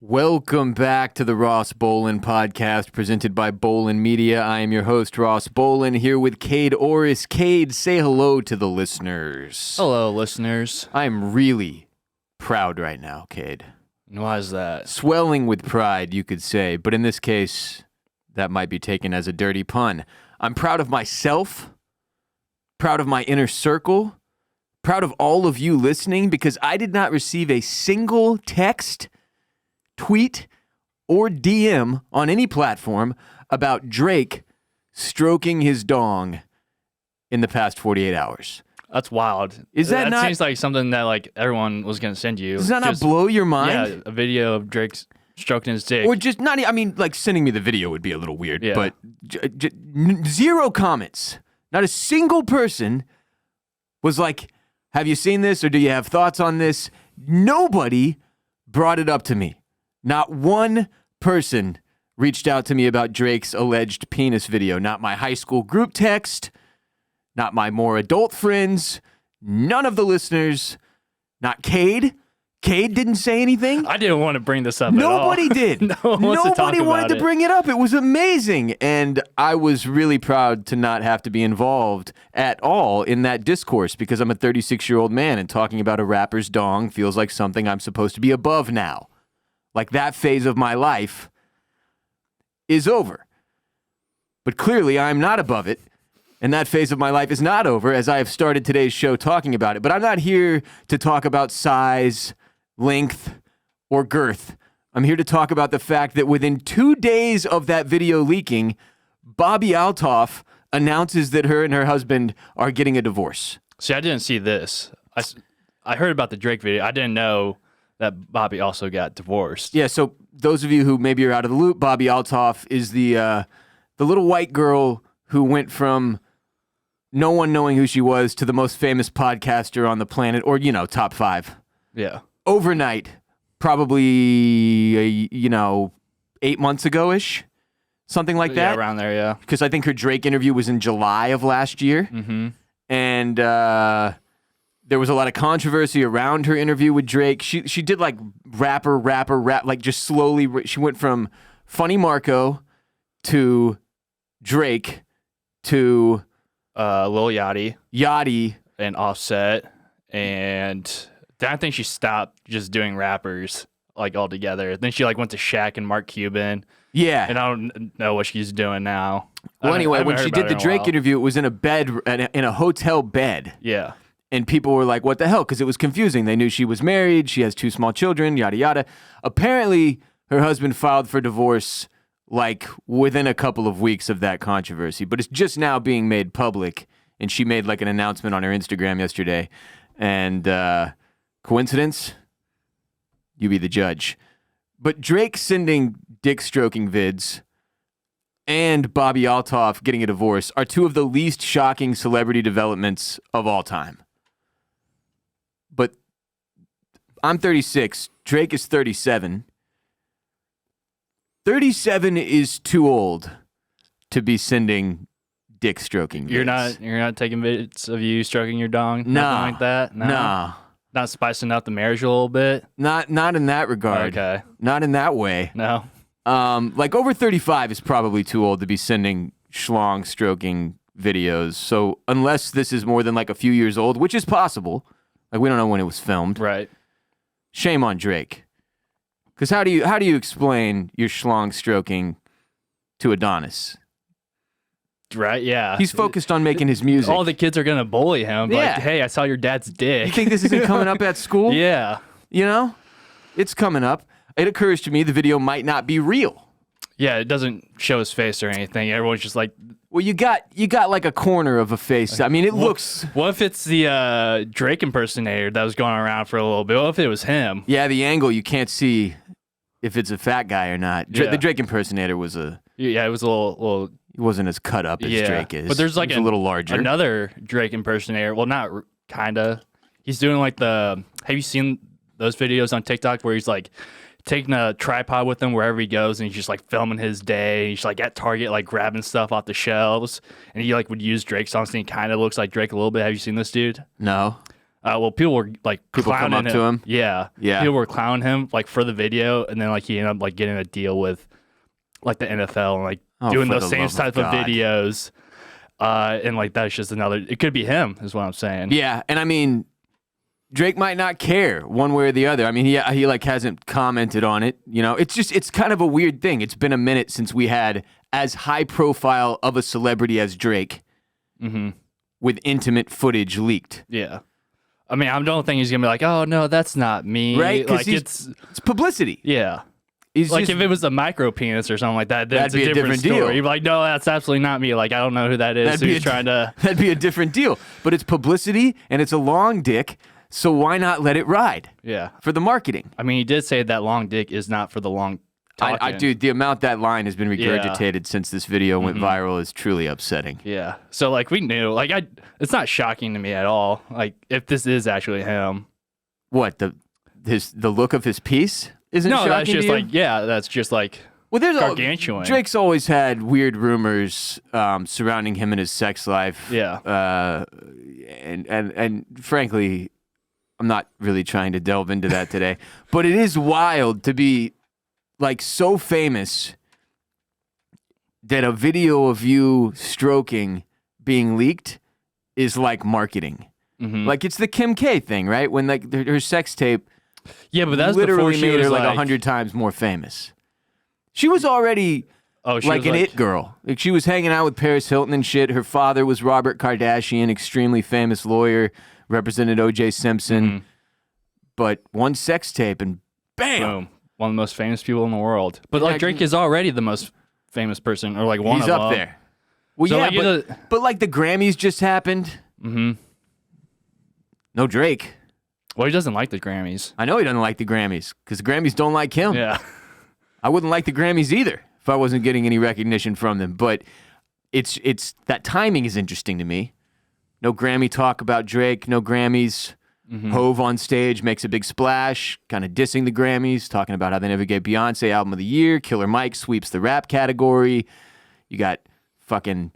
Welcome back to the Ross Bolin podcast presented by Bolin Media. I am your host, Ross Bolin, here with Kade Orris. Kade, say hello to the listeners. Hello, listeners. I'm really proud right now, Kade. Why is that? Swelling with pride, you could say, but in this case, that might be taken as a dirty pun. I'm proud of myself, proud of my inner circle, proud of all of you listening, because I did not receive a single text, tweet, or DM on any platform about Drake stroking his dong in the past 48 hours. That's wild. Is that not? Seems like something that like everyone was going to send you. Does that not blow your mind? Yeah, a video of Drake stroking his dick. Or just not, I mean, like sending me the video would be a little weird, Yeah. but zero comments. Not a single person was like, have you seen this or do you have thoughts on this? Nobody brought it up to me. Not one person reached out to me about Drake's alleged penis video. Not my high school group text, not my more adult friends, none of the listeners, not Kade. Kade didn't say anything. I didn't want to bring this up Nobody at all. did. No one wants to talk Nobody wanted about to it. bring it up. It was amazing. And I was really proud to not have to be involved at all in that discourse because I'm a 36-year-old man and talking about a rapper's dong feels like something I'm supposed to be above now. Like that phase of my life is over. But clearly I'm not above it. And that phase of my life is not over as I have started today's show talking about it. But I'm not here to talk about size, length, or girth. I'm here to talk about the fact that within 2 days of that video leaking, Bobby Altoff announces that her and her husband are getting a divorce. See, I didn't see this. I heard about the Drake video. I didn't know that Bobby also got divorced. Yeah, so those of you who maybe are out of the loop, Bobby Altoff is the little white girl who went from no one knowing who she was to the most famous podcaster on the planet, or, top 5. Yeah. Overnight, probably, 8 months ago-ish, something like that. Yeah, around there, yeah. Because I think her Drake interview was in July of last year. Mm-hmm. And there was a lot of controversy around her interview with Drake. She did like rap, like just slowly. She went from Funny Marco to Drake to Lil Yachty. and Offset. And then I think she stopped just doing rappers like altogether. Then she like went to Shaq and Mark Cuban. Yeah. And I don't know what she's doing now. Well, I anyway, haven't when heard she about did her the in a Drake while. interview, it was in a bed, in a hotel bed. Yeah. And people were like, what the hell? Because it was confusing. They knew she was married. She has 2 small children, yada, yada. Apparently, her husband filed for divorce like within a couple of weeks of that controversy. But it's just now being made public. And she made like an announcement on her Instagram yesterday. And coincidence? You be the judge. But Drake sending dick stroking vids and Bobby Altoff getting a divorce are 2 of the least shocking celebrity developments of all time. But I'm 36. Drake is 37. 37 is too old to be sending dick stroking vids. You're not taking vids of you stroking your dong? No. Nothing like that? No. Nah. Not spicing up the marriage a little bit? Not in that regard. Okay. Not in that way. No. Like over 35 is probably too old to be sending schlong stroking videos. So unless this is more than like a few years old, which is possible, like we don't know when it was filmed. Right. Shame on Drake. Because how do you explain your schlong stroking to Adonis? Right, yeah. He's focused on making his music. All the kids are going to bully him. Like, Yeah. hey, I saw your dad's dick. You think this isn't coming up at school? Yeah. You know? It's coming up. It occurs to me the video might not be real. Yeah, it doesn't show his face or anything. Everyone's just like, Well, you got like a corner of a face. I mean, it looks... what if it's the Drake impersonator that was going around for a little bit? What if it was him? Yeah, the angle, you can't see if it's a fat guy or not. Yeah. The Drake impersonator was Yeah, it was a little he wasn't as cut up as yeah. Drake is. But there's like He was a little larger. another Drake impersonator. Well, not kind of. He's doing like have you seen those videos on TikTok where he's like taking a tripod with him wherever he goes and he's just like filming his day. He's like at Target, like grabbing stuff off the shelves. And he like would use Drake songs and he kind of looks like Drake a little bit. Have you seen this dude? No. Well, people were like People come clowning up to him? Yeah, Yeah. People were clowning him like for the video, and then like he ended up like getting a deal with like the NFL and like doing for those the same love of type of God. videos. And like that's just another. It could be him, is what I'm saying. Yeah, and I mean, Drake might not care one way or the other. I mean, he like hasn't commented on it. You know, it's kind of a weird thing. It's been a minute since we had as high profile of a celebrity as Drake with intimate footage leaked. Yeah. I mean, I don't think he's gonna be like, oh no, that's not me. Right? 'Cause Like it's publicity. yeah. He's Like just, if it was a micro penis or something like that, then That'd it's be a a different different deal. story. You'd be like, no, that's absolutely not me. Like I don't know who that is. So he's trying to. that'd be a different deal. But it's publicity and it's a long dick, so why not let it ride Yeah. for the marketing? I mean, he did say that long dick is not for the long talking. Dude, the amount that line has been regurgitated since this video went viral is truly upsetting. Yeah. So like we knew. Like it's not shocking to me at all. Like if this is actually him. What, the look of his piece isn't No, shocking that's to just you? like that's just like Well, there's gargantuan. Drake's always had weird rumors surrounding him and his sex life. Yeah. And frankly, I'm not really trying to delve into that today. But it is wild to be like so famous that a video of you stroking being leaked is like marketing. Like it's the Kim K thing, right? When like her sex tape Yeah, but that's literally before she made was her like like 100 times more famous. She was already she like was an it girl. Like she was hanging out with Paris Hilton and shit. Her father was Robert Kardashian, extremely famous lawyer, represented O.J. Simpson. But one sex tape and bam, boom, one of the most famous people in the world. But like Drake is already the most famous person, or like one he's of up them. there. Well, So, yeah, like, but like the Grammys just happened. No Drake. Well, he doesn't like the Grammys. I know he doesn't like the Grammys because the Grammys don't like him. Yeah. I wouldn't like the Grammys either if I wasn't getting any recognition from them. But it's that timing is interesting to me. No Grammy talk about Drake. No Grammys. Hove on stage makes a big splash, kind of dissing the Grammys, talking about how they never gave Beyonce Album of the Year. Killer Mike sweeps the rap category. You got fucking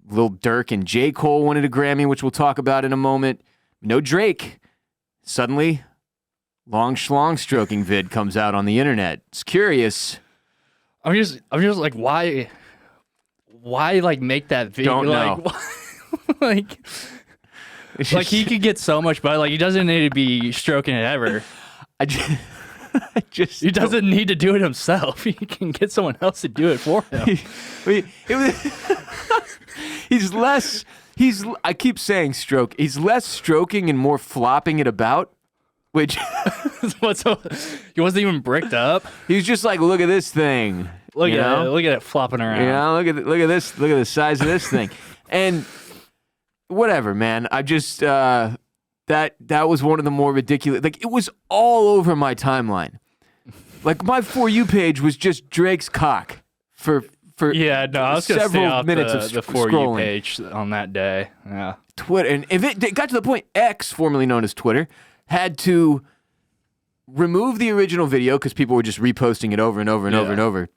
Lil Durk and J. Cole wanted a Grammy, which we'll talk about in a moment. No Drake. Suddenly, long schlong stroking vid comes out on the internet. It's curious. I'm just like, why like make that video? Don't know. Like, like he could get so much, but like he doesn't need to be stroking it ever. I just He doesn't need to do it himself. He can get someone else to do it for him. I keep saying stroke. He's less stroking and more flopping it about, which So he wasn't even bricked up. he's just like, look at this thing. Look you at know? it. Look at it flopping around. You know, look at this. Look at the size of this thing. And whatever, man. I just that was one of the more ridiculous. Like it was all over my timeline. Like my For You page was just Drake's cock for Yeah, no, I was gonna stay several off minutes the of For You scrolling. page on that day. Yeah. Twitter. And if it got to the point, X, formerly known as Twitter, had to remove the original video because people were just reposting it over and over and over and over.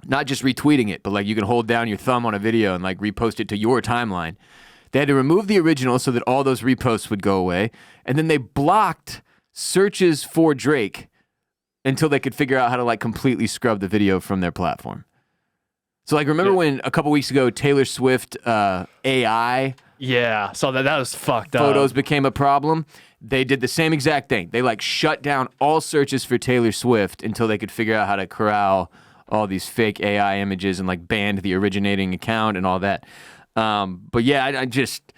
Not just retweeting it, but like you can hold down your thumb on a video and like repost it to your timeline. They had to remove the original so that all those reposts would go away. And then they blocked searches for Drake until they could figure out how to like completely scrub the video from their platform. So like remember when a couple weeks ago Taylor Swift AI Yeah, so that was fucked up. photos became a problem? They did the same exact thing. They like shut down all searches for Taylor Swift until they could figure out how to corral all these fake AI images and like banned the originating account and all that. But yeah, I just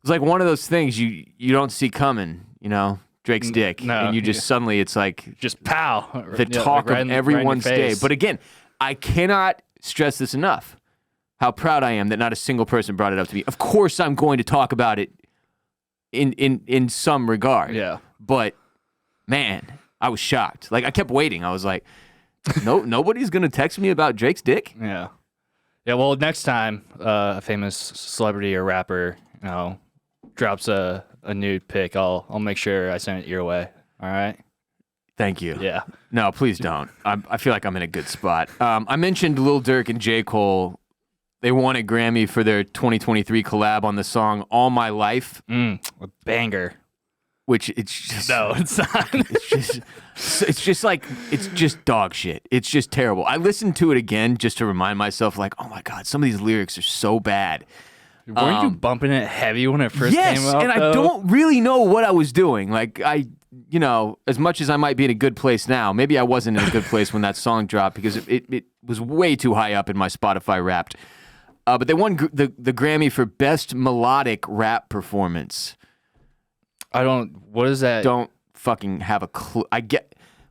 it's like one of those things you don't see coming, you know, Drake's dick, No, and you just suddenly it's like Just pow. the talk right of in your everyone's day. face. But again, I cannot stress this enough. How proud I am that not a single person brought it up to me. Of course, I'm going to talk about it in some regard. Yeah. But man, I was shocked. Like I kept waiting. I was like, nobody's gonna text me about Drake's dick. Yeah. Yeah, well, next time a famous celebrity or rapper, you know, drops a nude pic, I'll make sure I send it your way. All right? Thank you. Yeah. No, please don't. I feel like I'm in a good spot. I mentioned Lil Durk and J. Cole. They won a Grammy for their 2023 collab on the song "All My Life," A banger. which it's just No, it's not. it's just dog shit. It's just terrible. I listened to it again just to remind myself, like, oh my god, some of these lyrics are so bad. Weren't you bumping it heavy when it first Yes, came out? and I don't really know what I was doing. Like, as much as I might be in a good place now, maybe I wasn't in a good place when that song dropped because it was way too high up in my Spotify Wrapped. But they won the Grammy for Best Melodic Rap Performance. What is that? Don't fucking have a clue.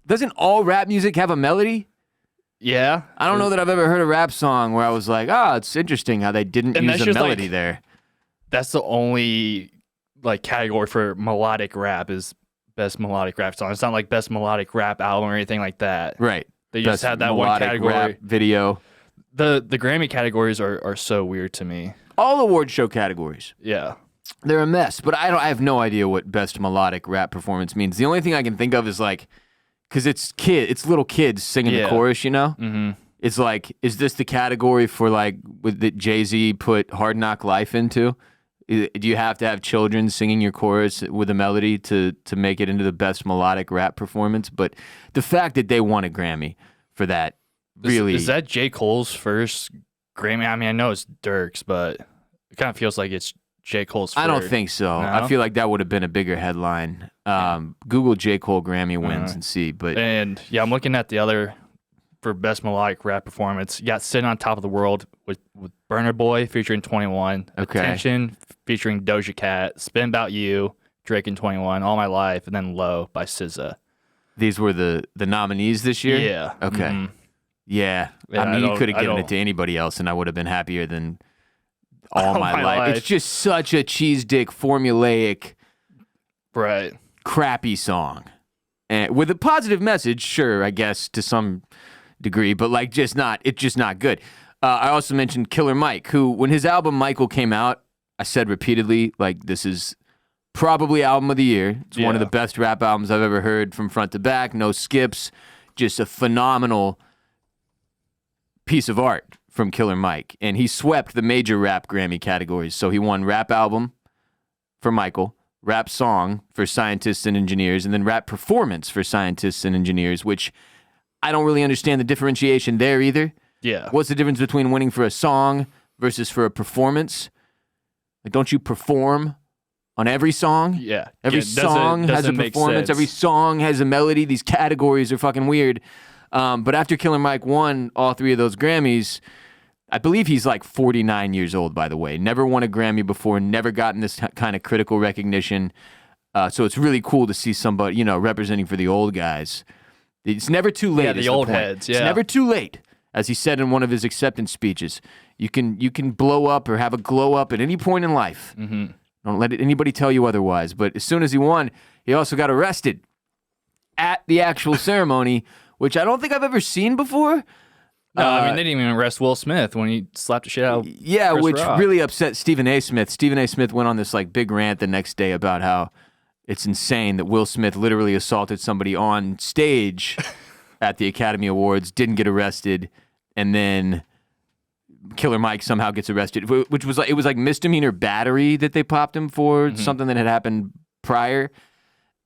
Doesn't all rap music have a melody? Yeah. I don't know that I've ever heard a rap song where I was like, it's interesting how they didn't use a melody there. That's the only category for melodic rap is best melodic rap song. It's not like best melodic rap album or anything like that. Right. They just had that one category. Rap video. The Grammy categories are so weird to me. All award show categories. Yeah. They're a mess, but I have no idea what best melodic rap performance means. The only thing I can think of is because it's little kids singing the chorus, you know? Mm-hmm. It's like, is this the category for that Jay-Z put Hard Knock Life into? Do you have to have children singing your chorus with a melody to make it into the best melodic rap performance? But the fact that they won a Grammy for that really... Is that J. Cole's first Grammy? I mean, I know it's Dirk's, but it kind of feels like it's J. Cole's first. I don't think so. No? I feel like that would have been a bigger headline. Google J. Cole Grammy wins and see. And I'm looking at the other for best melodic rap performance. You got Sitting on Top of the World with Burner Boy featuring 21. Okay. Attention featuring Doja Cat. Spin About You, Drake and 21. All My Life, and then Low by SZA. These were the nominees this year? Yeah. Okay. Mm-hmm. Yeah. I mean, you could have given it to anybody else, and I would have been happier than All My Life. It's just such a cheese dick, formulaic, right, crappy song. And with a positive message, sure, I guess, to some degree, but it's just not good. I also mentioned Killer Mike, who, when his album Michael came out, I said repeatedly, this is probably album of the year. It's one of the best rap albums I've ever heard from front to back. No skips. Just a phenomenal piece of art from Killer Mike. And he swept the major rap Grammy categories. So he won rap album for Michael, rap song for Scientists and Engineers, and then rap performance for Scientists and Engineers, which I don't really understand the differentiation there either. Yeah. What's the difference between winning for a song versus for a performance? Don't you perform on every song? Yeah. Every song has a performance. Every song has a melody. These categories are fucking weird. But after Killer Mike won all three of those Grammys, I believe he's 49 years old, by the way. Never won a Grammy before, never gotten this kind of critical recognition. So it's really cool to see somebody, representing for the old guys. It's never too late. Yeah, the old heads. Yeah. It's never too late, as he said in one of his acceptance speeches. You can blow up or have a glow up at any point in life. Mm-hmm. Don't let anybody tell you otherwise. But as soon as he won, he also got arrested at the actual ceremony, which I don't think I've ever seen before. No, I mean, they didn't even arrest Will Smith when he slapped the shit out of Chris which Rock. really upset Stephen A. Smith. Stephen A. Smith went on this big rant the next day about how it's insane that Will Smith literally assaulted somebody on stage at the Academy Awards, didn't get arrested, and then Killer Mike somehow gets arrested, which was it was misdemeanor battery that they popped him for, something that had happened prior.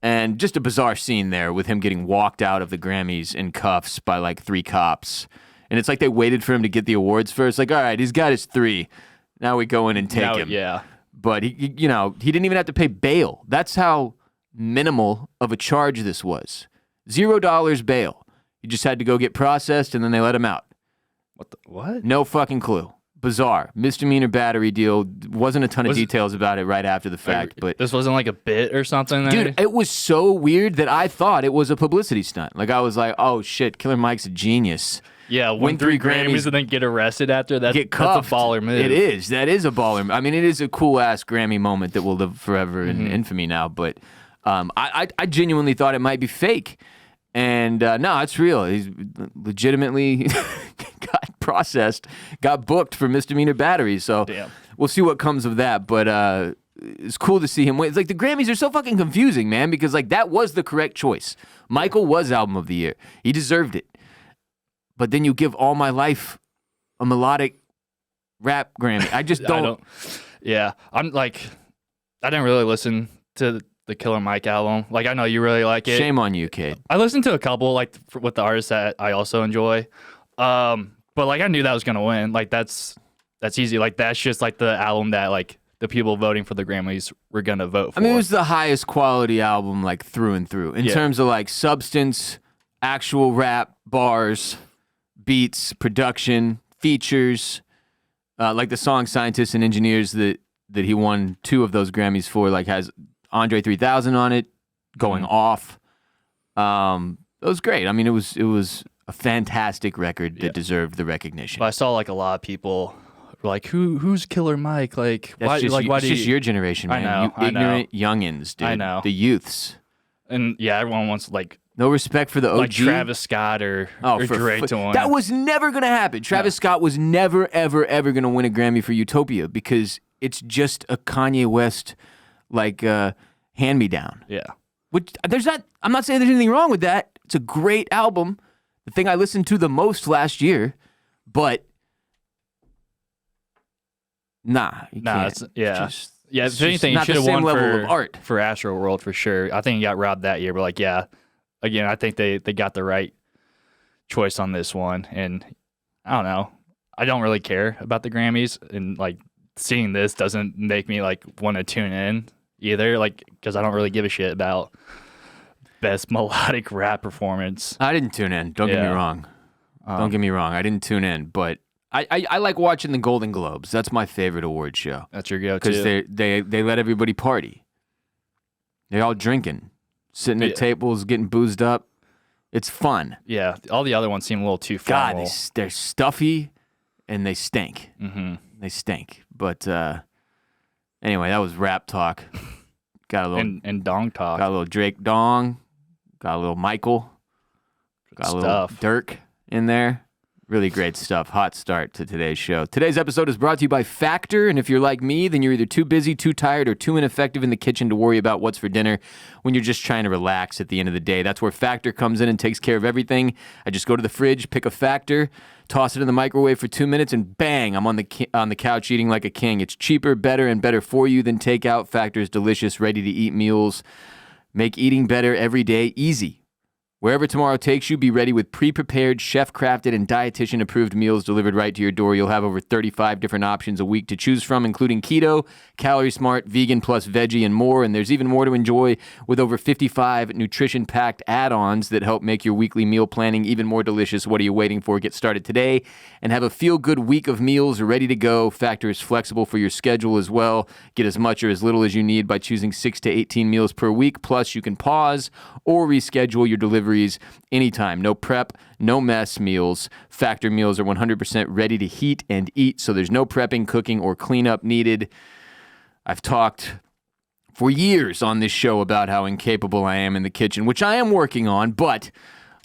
And just a bizarre scene there with him getting walked out of the Grammys in cuffs by 3 cops. And it's they waited for him to get the awards first. All right, he's got his 3. Now we go in and take him. Yeah. But he didn't even have to pay bail. That's how minimal of a charge this was. $0 bail. He just had to go get processed, and then they let him out. What? No fucking clue. Bizarre. Misdemeanor battery deal. Wasn't a ton of details about it right after the fact. But this wasn't a bit or something? Dude, it was so weird that I thought it was a publicity stunt. I was like, oh shit, Killer Mike's a genius. Yeah, win 3 Grammys and then get arrested after that. Get cuffed. That's a baller move. It is. That is a baller. I mean, it is a cool ass Grammy moment that will live forever in infamy now. But I genuinely thought it might be fake. And no, it's real. He's legitimately got processed, got booked for misdemeanor battery. So we'll see what comes of that. But it's cool to see him win. It's the Grammys are so fucking confusing, man, because that was the correct choice. Michael was Album of the Year. He deserved it. But then you give All My Life a melodic rap Grammy. I just don't. Yeah, I'm like, I didn't really listen to the Killer Mike album. Like, I know you really like it. Shame on you, Kade. I listened to a couple, like, with the artists that I also enjoy. But like, I knew that was gonna win. Like, that's easy. Like, that's just like the album that like the people voting for the Grammys were gonna vote for. I mean, it was the highest quality album, like, through and through in terms of like substance, actual rap, bars, beats, production, features. Like the song "Scientists and Engineers" that he won 2 of those Grammys for, like, has Andre 3000 on it, going off. It was great. I mean, it was a fantastic record that deserved the recognition. But I saw like a lot of people were like, who's Killer Mike? Like, why? Why do just your generation, man. I know, you ignorant youngins, dude. I know. The youths. And yeah, everyone wants like. No respect for the OG. Like Travis Scott or Drake to win. That was never going to happen. Travis Scott was never, ever, ever going to win a Grammy for Utopia because it's just a Kanye West, like, hand-me-down. Yeah. Which, I'm not saying there's anything wrong with that. It's a great album. The thing I listened to the most last year, but you can't. If anything, he should have won for Astro World for sure. I think he got robbed that year, but like, yeah. Again, I think they got the right choice on this one, and I don't know. I don't really care about the Grammys, and like seeing this doesn't make me like want to tune in either, like because I don't really give a shit about best melodic rap performance. I didn't tune in. Don't get me wrong. Don't get me wrong. I didn't tune in, but I like watching the Golden Globes. That's my favorite award show. That's your go-to because they let everybody party. They're all drinking. Sitting at tables, getting boozed up. It's fun. Yeah, all the other ones seem a little too formal. God, they're stuffy, and they stink. Mm-hmm. They stink. But anyway, that was rap talk. Got a little and dong talk. Got a little Drake dong. Got a little Michael. Got a little Dirk in there. Really great stuff. Hot start to today's show. Today's episode is brought to you by Factor, and if you're like me, then you're either too busy, too tired, or too ineffective in the kitchen to worry about what's for dinner when you're just trying to relax at the end of the day. That's where Factor comes in and takes care of everything. I just go to the fridge, pick a Factor, toss it in the microwave for 2 minutes, and bang, I'm on the couch eating like a king. It's cheaper, better, and better for you than takeout. Factor's delicious, ready-to-eat meals make eating better every day easy. Wherever tomorrow takes you, be ready with pre-prepared, chef-crafted, and dietitian-approved meals delivered right to your door. You'll have over 35 different options a week to choose from, including keto, calorie smart, vegan plus veggie, and more. And there's even more to enjoy with over 55 nutrition-packed add-ons that help make your weekly meal planning even more delicious. What are you waiting for? Get started today and have a feel-good week of meals ready to go. Factor is flexible for your schedule as well. Get as much or as little as you need by choosing 6 to 18 meals per week. Plus, you can pause or reschedule your deliveries anytime. No prep, no mess meals. Factor meals are 100% ready to heat and eat, so there's no prepping, cooking, or cleanup needed. I've talked for years on this show about how incapable I am in the kitchen, which I am working on, but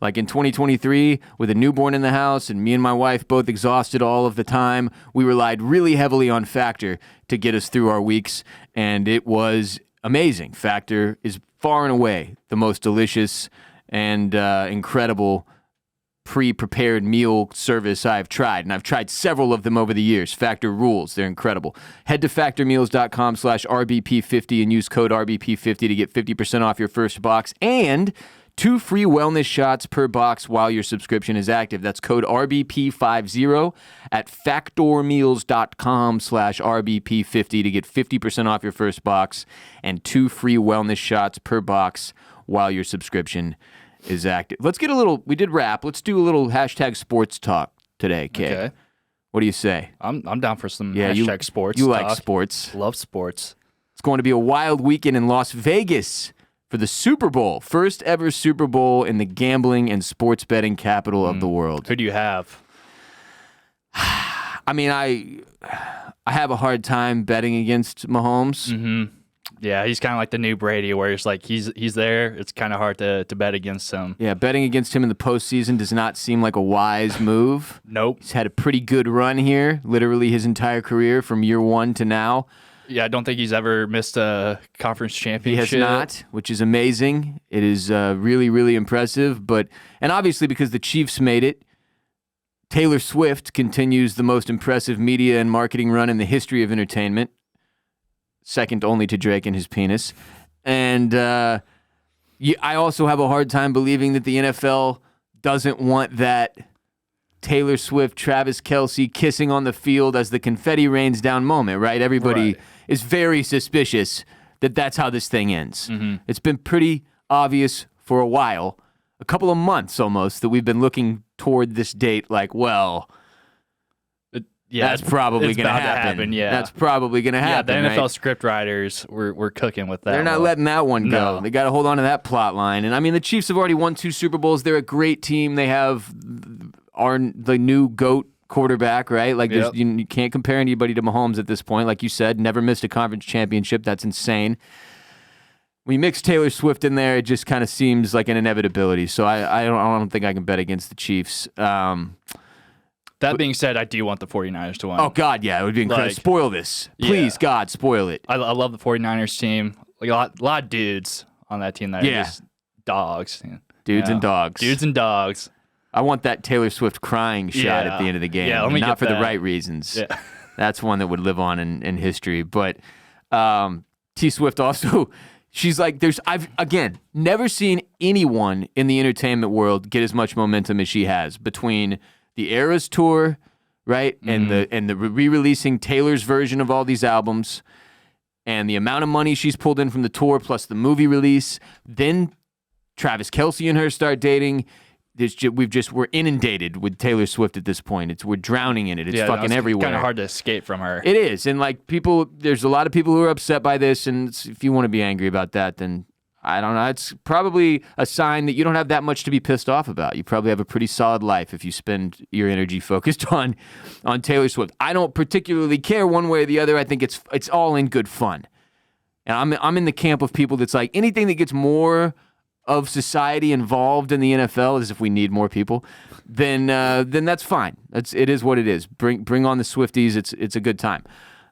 like in 2023, with a newborn in the house and me and my wife both exhausted all of the time, we relied really heavily on Factor to get us through our weeks, and it was amazing. Factor is far and away the most delicious and incredible pre-prepared meal service I've tried. And I've tried several of them over the years. Factor rules. They're incredible. Head to factormeals.com/RBP50 and use code RBP50 to get 50% off your first box and 2 free wellness shots per box while your subscription is active. That's code RBP50 at factormeals.com/RBP50 to get 50% off your first box and 2 free wellness shots per box while your subscription is active. Let's get we did rap. Let's do a little hashtag sports talk today, Kay. Okay. What do you say? I'm down for some hashtag sports You talk. like sports. Love sports. It's going to be a wild weekend in Las Vegas for the Super Bowl. First ever Super Bowl in the gambling and sports betting capital of the world. Who do you have? I mean, I have a hard time betting against Mahomes. Mm-hmm. Yeah, he's kind of like the new Brady, where it's like he's there. It's kind of hard to bet against him. Yeah, betting against him in the postseason does not seem like a wise move. Nope. He's had a pretty good run here, literally his entire career from year one to now. Yeah, I don't think he's ever missed a conference championship. He has not, which is amazing. It is really, really impressive. And obviously because the Chiefs made it Taylor Swift continues the most impressive media and marketing run in the history of entertainment, second only to Drake and his penis. And I also have a hard time believing that the NFL doesn't want that Taylor Swift, Travis Kelce kissing on the field as the confetti rains down moment, right? Everybody is very suspicious that that's how this thing ends. Mm-hmm. It's been pretty obvious for a while, a couple of months almost, that we've been looking toward this date like, well, that's probably going to happen. Yeah, that's probably going to happen. Yeah, the NFL right? script writers were cooking with that. They're not letting that one go. No. They got to hold on to that plot line. And I mean, the Chiefs have already won 2 Super Bowls. They're a great team. They have the new GOAT quarterback, right? Like, you can't compare anybody to Mahomes at this point. Like you said, never missed a conference championship. That's insane. When you mix Taylor Swift in there, it just kind of seems like an inevitability. So I don't think I can bet against the Chiefs. That being said, I do want the 49ers to win. Oh, God, yeah. It would be incredible. Like, spoil this. Please, God, spoil it. I love the 49ers team. Like a lot of dudes on that team that are just dogs. Dudes and dogs. Dudes and dogs. I want that Taylor Swift crying shot at the end of the game. Yeah, let me not get for that. the right reasons. Yeah. That's one that would live on in history. But T Swift also, she's like, I've again never seen anyone in the entertainment world get as much momentum as she has between the Eras tour, right, and the re-releasing Taylor's version of all these albums, and the amount of money she's pulled in from the tour plus the movie release. Then Travis Kelce and her start dating. We're inundated with Taylor Swift at this point. We're drowning in it. It's fucking everywhere. Kind of hard to escape from her. It is, and like there's a lot of people who are upset by this. And if you want to be angry about that, then I don't know. It's probably a sign that you don't have that much to be pissed off about. You probably have a pretty solid life if you spend your energy focused on Taylor Swift. I don't particularly care one way or the other. I think it's all in good fun, and I'm in the camp of people that's like anything that gets more of society involved in the NFL, as if we need more people, then that's fine. It is what it is. Bring on the Swifties. It's a good time.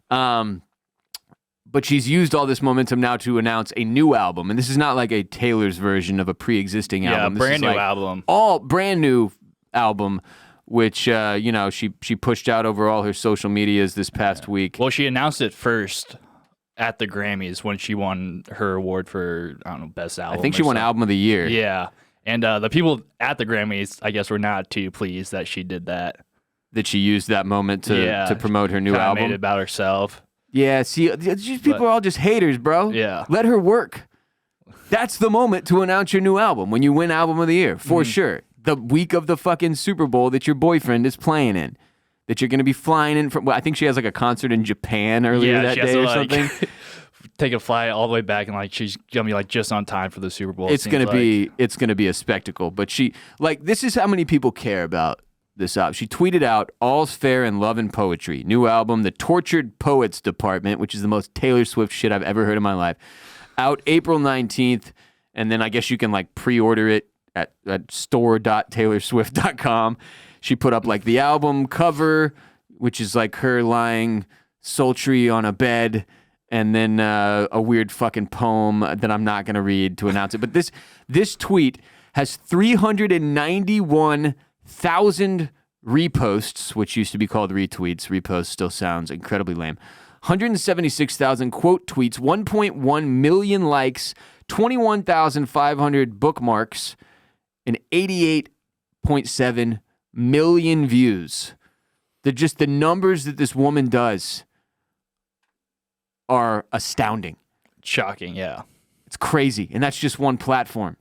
But she's used all this momentum now to announce a new album, and this is not like a Taylor's version of a pre-existing album. This brand is new album. All brand new album, which she pushed out over all her social medias this past week. Well, she announced it first at the Grammys when she won her award for, I don't know, best album. I think she won Album of the Year. Yeah. And the people at the Grammys, I guess, were not too pleased that she did that. That she used that moment to promote her new album. Made it about herself. Yeah, see, people are all just haters, bro. Yeah. Let her work. That's the moment to announce your new album, when you win Album of the Year, for sure. The week of the fucking Super Bowl that your boyfriend is playing in. That you're going to be flying in from. Well, I think she has like a concert in Japan earlier that day or something. Take a flight all the way back, and like she's gonna be like just on time for the Super Bowl. It's gonna be a spectacle. But this is how many people care about this album. She tweeted out, "All's fair in love and poetry. New album, The Tortured Poets Department," which is the most Taylor Swift shit I've ever heard in my life. Out April 19th, and then I guess you can like pre-order it at store.taylorswift.com. She put up like the album cover, which is like her lying sultry on a bed, and then a weird fucking poem that I'm not going to read to announce it. But this tweet has 391,000 reposts, which used to be called retweets. Reposts still sounds incredibly lame. 176,000 quote tweets, 1.1 million likes, 21,500 bookmarks, and 88.7 million views. The numbers that this woman does are astounding. Shocking, yeah. It's crazy, and that's just one platform.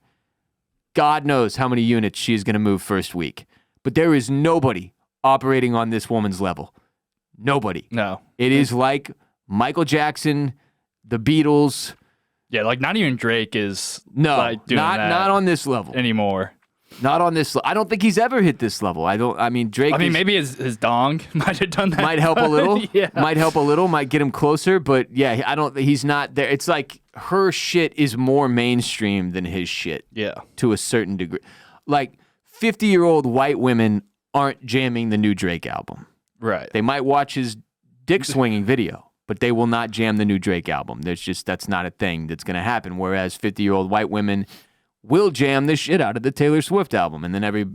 God knows how many units she is going to move first week. But there is nobody operating on this woman's level. Nobody. No. It is like Michael Jackson, the Beatles. Yeah, like not even Drake is No, like doing not on this level. anymore. Not on this. I don't think he's ever hit this level. Drake. Maybe his dong might have done that. Might help a little. Yeah. Might help a little. Might get him closer. But yeah, he's not there. It's like her shit is more mainstream than his shit. Yeah. To a certain degree. Like 50-year-old white women aren't jamming the new Drake album. Right. They might watch his dick swinging video, but they will not jam the new Drake album. That's not a thing that's going to happen. Whereas 50-year-old white women will jam the shit out of the Taylor Swift album, and then every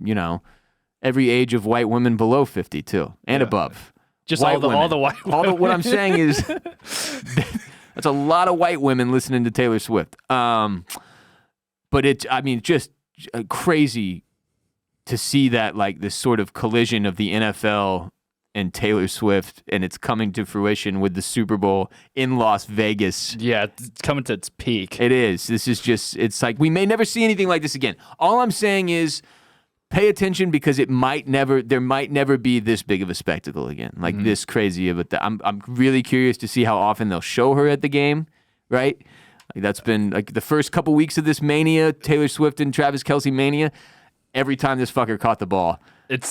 every age of white women below 50 too, and above. Just all the white women. What I'm saying is that's a lot of white women listening to Taylor Swift. But just crazy to see that, like, this sort of collision of the NFL and Taylor Swift, and it's coming to fruition with the Super Bowl in Las Vegas. Yeah, it's coming to its peak. It is. This is just, it's like we may never see anything like this again. All I'm saying is pay attention, because there might never be this big of a spectacle again, like this crazy of it. I'm really curious to see how often they'll show her at the game, right? Like, that's been like the first couple weeks of this mania, Taylor Swift and Travis Kelce mania. Every time this fucker caught the ball,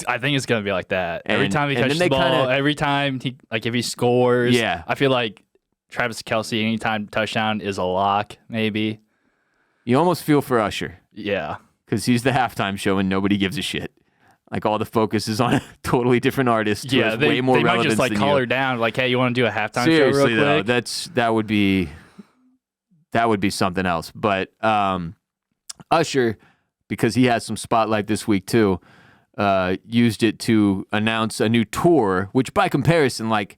I think it's gonna be like that. Every time he and touches then the they ball, kinda- every time if he scores, Yeah. I feel like Travis Kelce anytime touchdown is a lock. Maybe. you almost feel for Usher, Yeah. because he's the halftime show and nobody gives a shit. Like, all the focus is on a totally different artist. Who Yeah, has they way more might relevance just like than call you. her down. Like, hey, you want to do a halftime Seriously, show real though, quick? that would be something else. But Usher, because he has some spotlight this week too, used it to announce a new tour. Which, by comparison, like,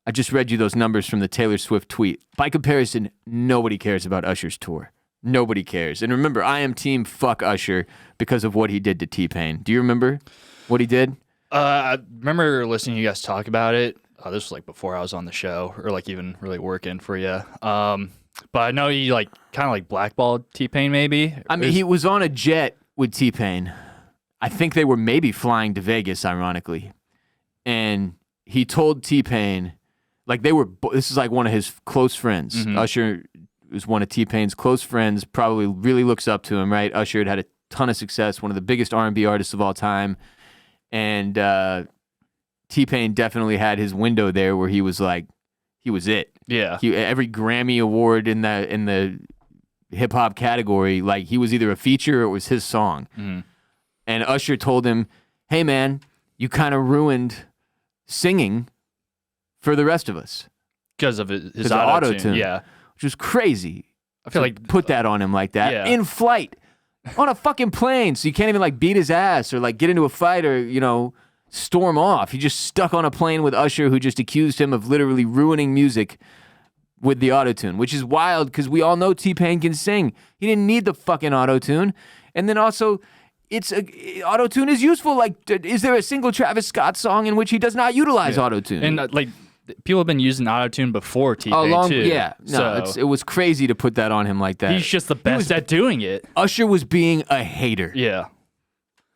I just read you those numbers from the Taylor Swift tweet. By comparison, nobody cares about Usher's tour. Nobody cares. And remember, I am team fuck Usher because of what he did to T-Pain. Do you remember what he did? I remember listening to you guys talk about it. This was like before I was on the show, or like even really working for you. But I know he like kind of like blackballed T-Pain maybe. I mean, he was on a jet with T-Pain. I think they were maybe flying to Vegas, ironically. And he told T-Pain, like, this is like one of his close friends. Usher was one of T-Pain's close friends, probably really looks up to him, right? Usher had a ton of success, one of the biggest R&B artists of all time. And T-Pain definitely had his window there where he was like, he was it. Yeah. Every Grammy award in the hip hop category, like, he was either a feature or it was his song. And Usher told him, "Hey man, you kind of ruined singing for the rest of us Because of his of auto-tune. Yeah. which was crazy. I feel to like put that on him like that Yeah. in flight on a fucking plane, so you can't even like beat his ass or like get into a fight or storm off. He just stuck on a plane with Usher, who just accused him of literally ruining music with the autotune, which is wild because we all know T-Pain can sing. He didn't need the fucking autotune. And then also, autotune is useful. Like, is there a single Travis Scott song in which he does not utilize autotune? And like people have been using autotune before T-Pain too. Yeah. No, So it was crazy to put that on him like that. he's just the best at doing it. Usher was being a hater. Yeah.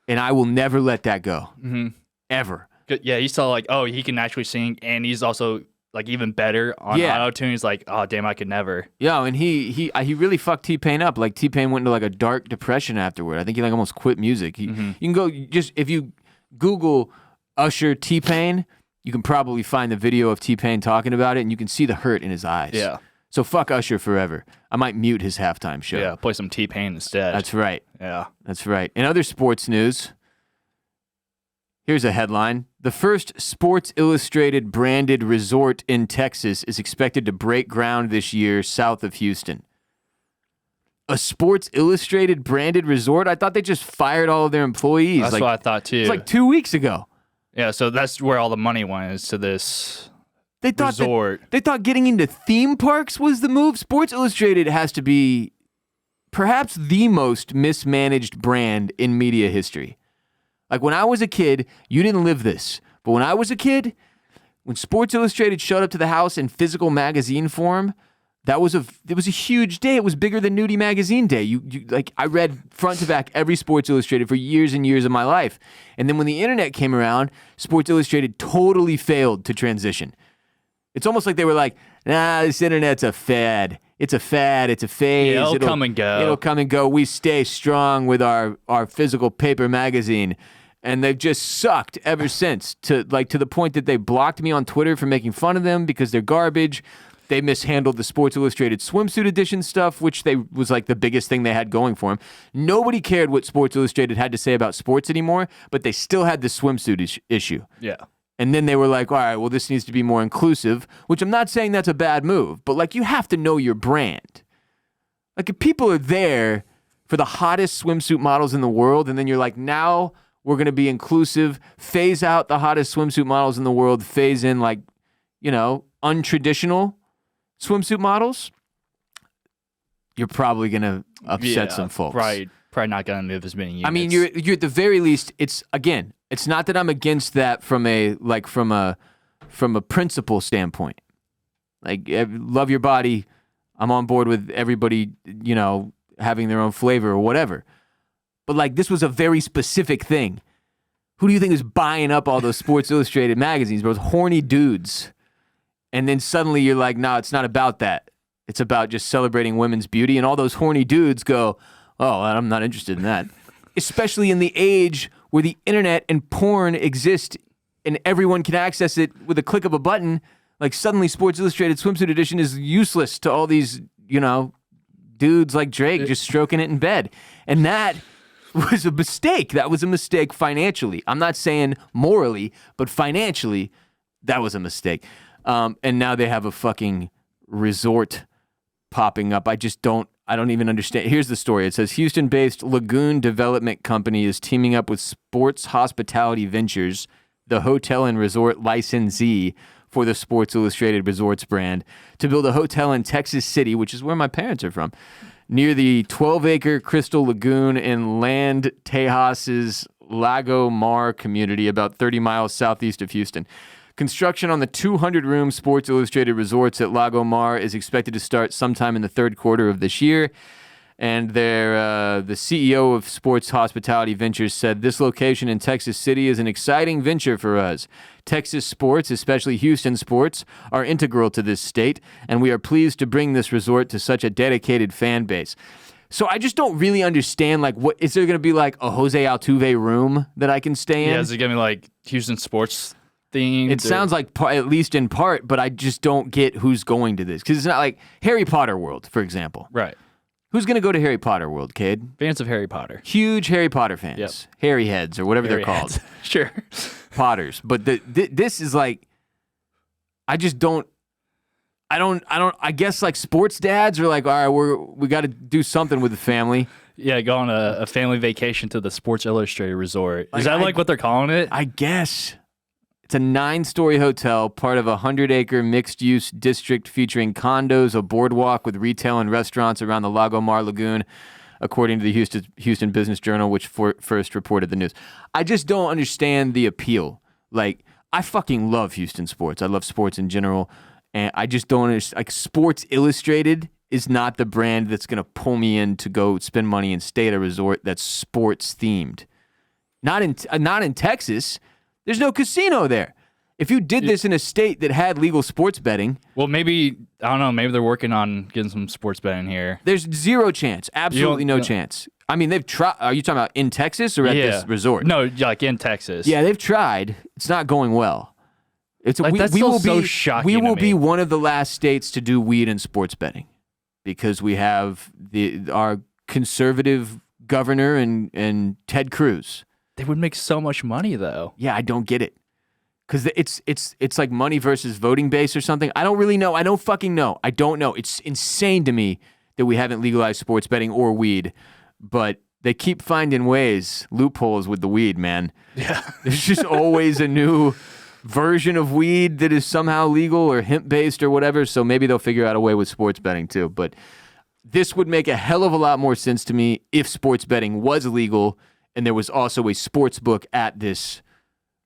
And I will never let that go. Ever. Yeah, he saw like, oh, he can actually sing, and he's also like even better on autotune. He's like, oh damn, I could never. Yeah, and he really fucked T-Pain up. Like, T-Pain went into like a dark depression afterward. I think he like almost quit music. You can go if you Google Usher T-Pain, you can probably find the video of T-Pain talking about it, and you can see the hurt in his eyes. Yeah. So fuck Usher forever. I might mute his halftime show. Yeah, play some T-Pain instead. That's right. Yeah. That's right. In other sports news, here's a headline. The first Sports Illustrated branded resort in Texas is expected to break ground this year south of Houston. A Sports Illustrated branded resort? I thought they just fired all of their employees. That's what I thought too. It's like 2 weeks ago. Yeah, so that's where all the money went, is to this They thought resort. They thought getting into theme parks was the move. Sports Illustrated has to be perhaps the most mismanaged brand in media history. Like, when I was a kid, you didn't live this. But when I was a kid, when Sports Illustrated showed up to the house in physical magazine form, it was a huge day. It was bigger than Nudie Magazine Day. I read front to back every Sports Illustrated for years and years of my life. And then when the internet came around, Sports Illustrated totally failed to transition. It's almost like they were like, nah, this internet's a fad. It's a fad. It's a phase. Yeah, it'll come and go. It'll come and go. We stay strong with our physical paper magazine. And they've just sucked ever since, to the point that they blocked me on Twitter for making fun of them because they're garbage. They mishandled the Sports Illustrated swimsuit edition stuff, which was like the biggest thing they had going for them. Nobody cared what Sports Illustrated had to say about sports anymore, but they still had the swimsuit issue. Yeah. And then they were like, all right, well, this needs to be more inclusive, which I'm not saying that's a bad move, but like, you have to know your brand. Like, if people are there for the hottest swimsuit models in the world, and then you're like, now We're going to be inclusive, phase out the hottest swimsuit models in the world, phase in like, untraditional swimsuit models. You're probably going to upset some folks. Right. Probably not going to move as many units. I mean, you're at the very least, it's not that I'm against that from a principle standpoint. Like, love your body. I'm on board with everybody, having their own flavor or whatever. But like, this was a very specific thing. Who do you think is buying up all those Sports Illustrated magazines? Those horny dudes. And then suddenly you're like, no, it's not about that. It's about just celebrating women's beauty. And all those horny dudes go, oh, I'm not interested in that. Especially in the age where the internet and porn exist and everyone can access it with a click of a button. Like, suddenly Sports Illustrated Swimsuit Edition is useless to all these, dudes like Drake just stroking it in bed. And that was a mistake. That was a mistake financially. I'm not saying morally, but financially, that was a mistake. And now they have a fucking resort popping up. I don't even understand. Here's the story. It says Houston-based Lagoon Development Company is teaming up with Sports Hospitality Ventures, the hotel and resort licensee for the Sports Illustrated Resorts brand, to build a hotel in Texas City, which is where my parents are from, near the 12-acre Crystal Lagoon in Land Tejas' Lago Mar community, about 30 miles southeast of Houston. Construction on the 200-room Sports Illustrated Resorts at Lago Mar is expected to start sometime in the third quarter of this year. And the CEO of Sports Hospitality Ventures said, this location in Texas City is an exciting venture for us. Texas sports, especially Houston sports, are integral to this state, and we are pleased to bring this resort to such a dedicated fan base. So I just don't really understand, like, what is there going to be like a Jose Altuve room that I can stay in? Yeah, is it going to be like Houston sports themed? It sounds like, at least in part, but I just don't get who's going to this. Because it's not like Harry Potter World, for example. Right. Who's going to go to Harry Potter World, Kade? Fans of Harry Potter. Huge Harry Potter fans. Yep. Harry heads or whatever they're called. Sure. Potters. But this is like, I just don't, I guess like sports dads are like, all right, we got to do something with the family. Yeah, go on a family vacation to the Sports Illustrated Resort. Is that like what they're calling it? I guess. It's a 9-story hotel, part of a 100-acre mixed-use district featuring condos, a boardwalk with retail and restaurants around the Lago Mar Lagoon, according to the Houston Business Journal, which first reported the news. I just don't understand the appeal. Like, I fucking love Houston sports. I love sports in general, and I just don't understand. Like, Sports Illustrated is not the brand that's going to pull me in to go spend money and stay at a resort that's sports-themed. Not in Texas. There's no casino there. If you did this in a state that had legal sports betting... Well, maybe, I don't know, maybe they're working on getting some sports betting here. There's zero chance. Absolutely no chance. I mean, they've tried... Are you talking about in Texas or at this resort? No, like in Texas. Yeah, they've tried. It's not going well. That's still so shocking We will to me. be one of the last states to do weed and sports betting because we have our conservative governor and Ted Cruz. They would make so much money, though. Yeah, I don't get it. Because it's like money versus voting base or something. I don't really know. I don't fucking know. I don't know. It's insane to me that we haven't legalized sports betting or weed. But they keep finding ways, loopholes with the weed, man. Yeah. There's just always a new version of weed that is somehow legal or hemp-based or whatever. So maybe they'll figure out a way with sports betting too. But this would make a hell of a lot more sense to me if sports betting was legal and there was also a sports book at this.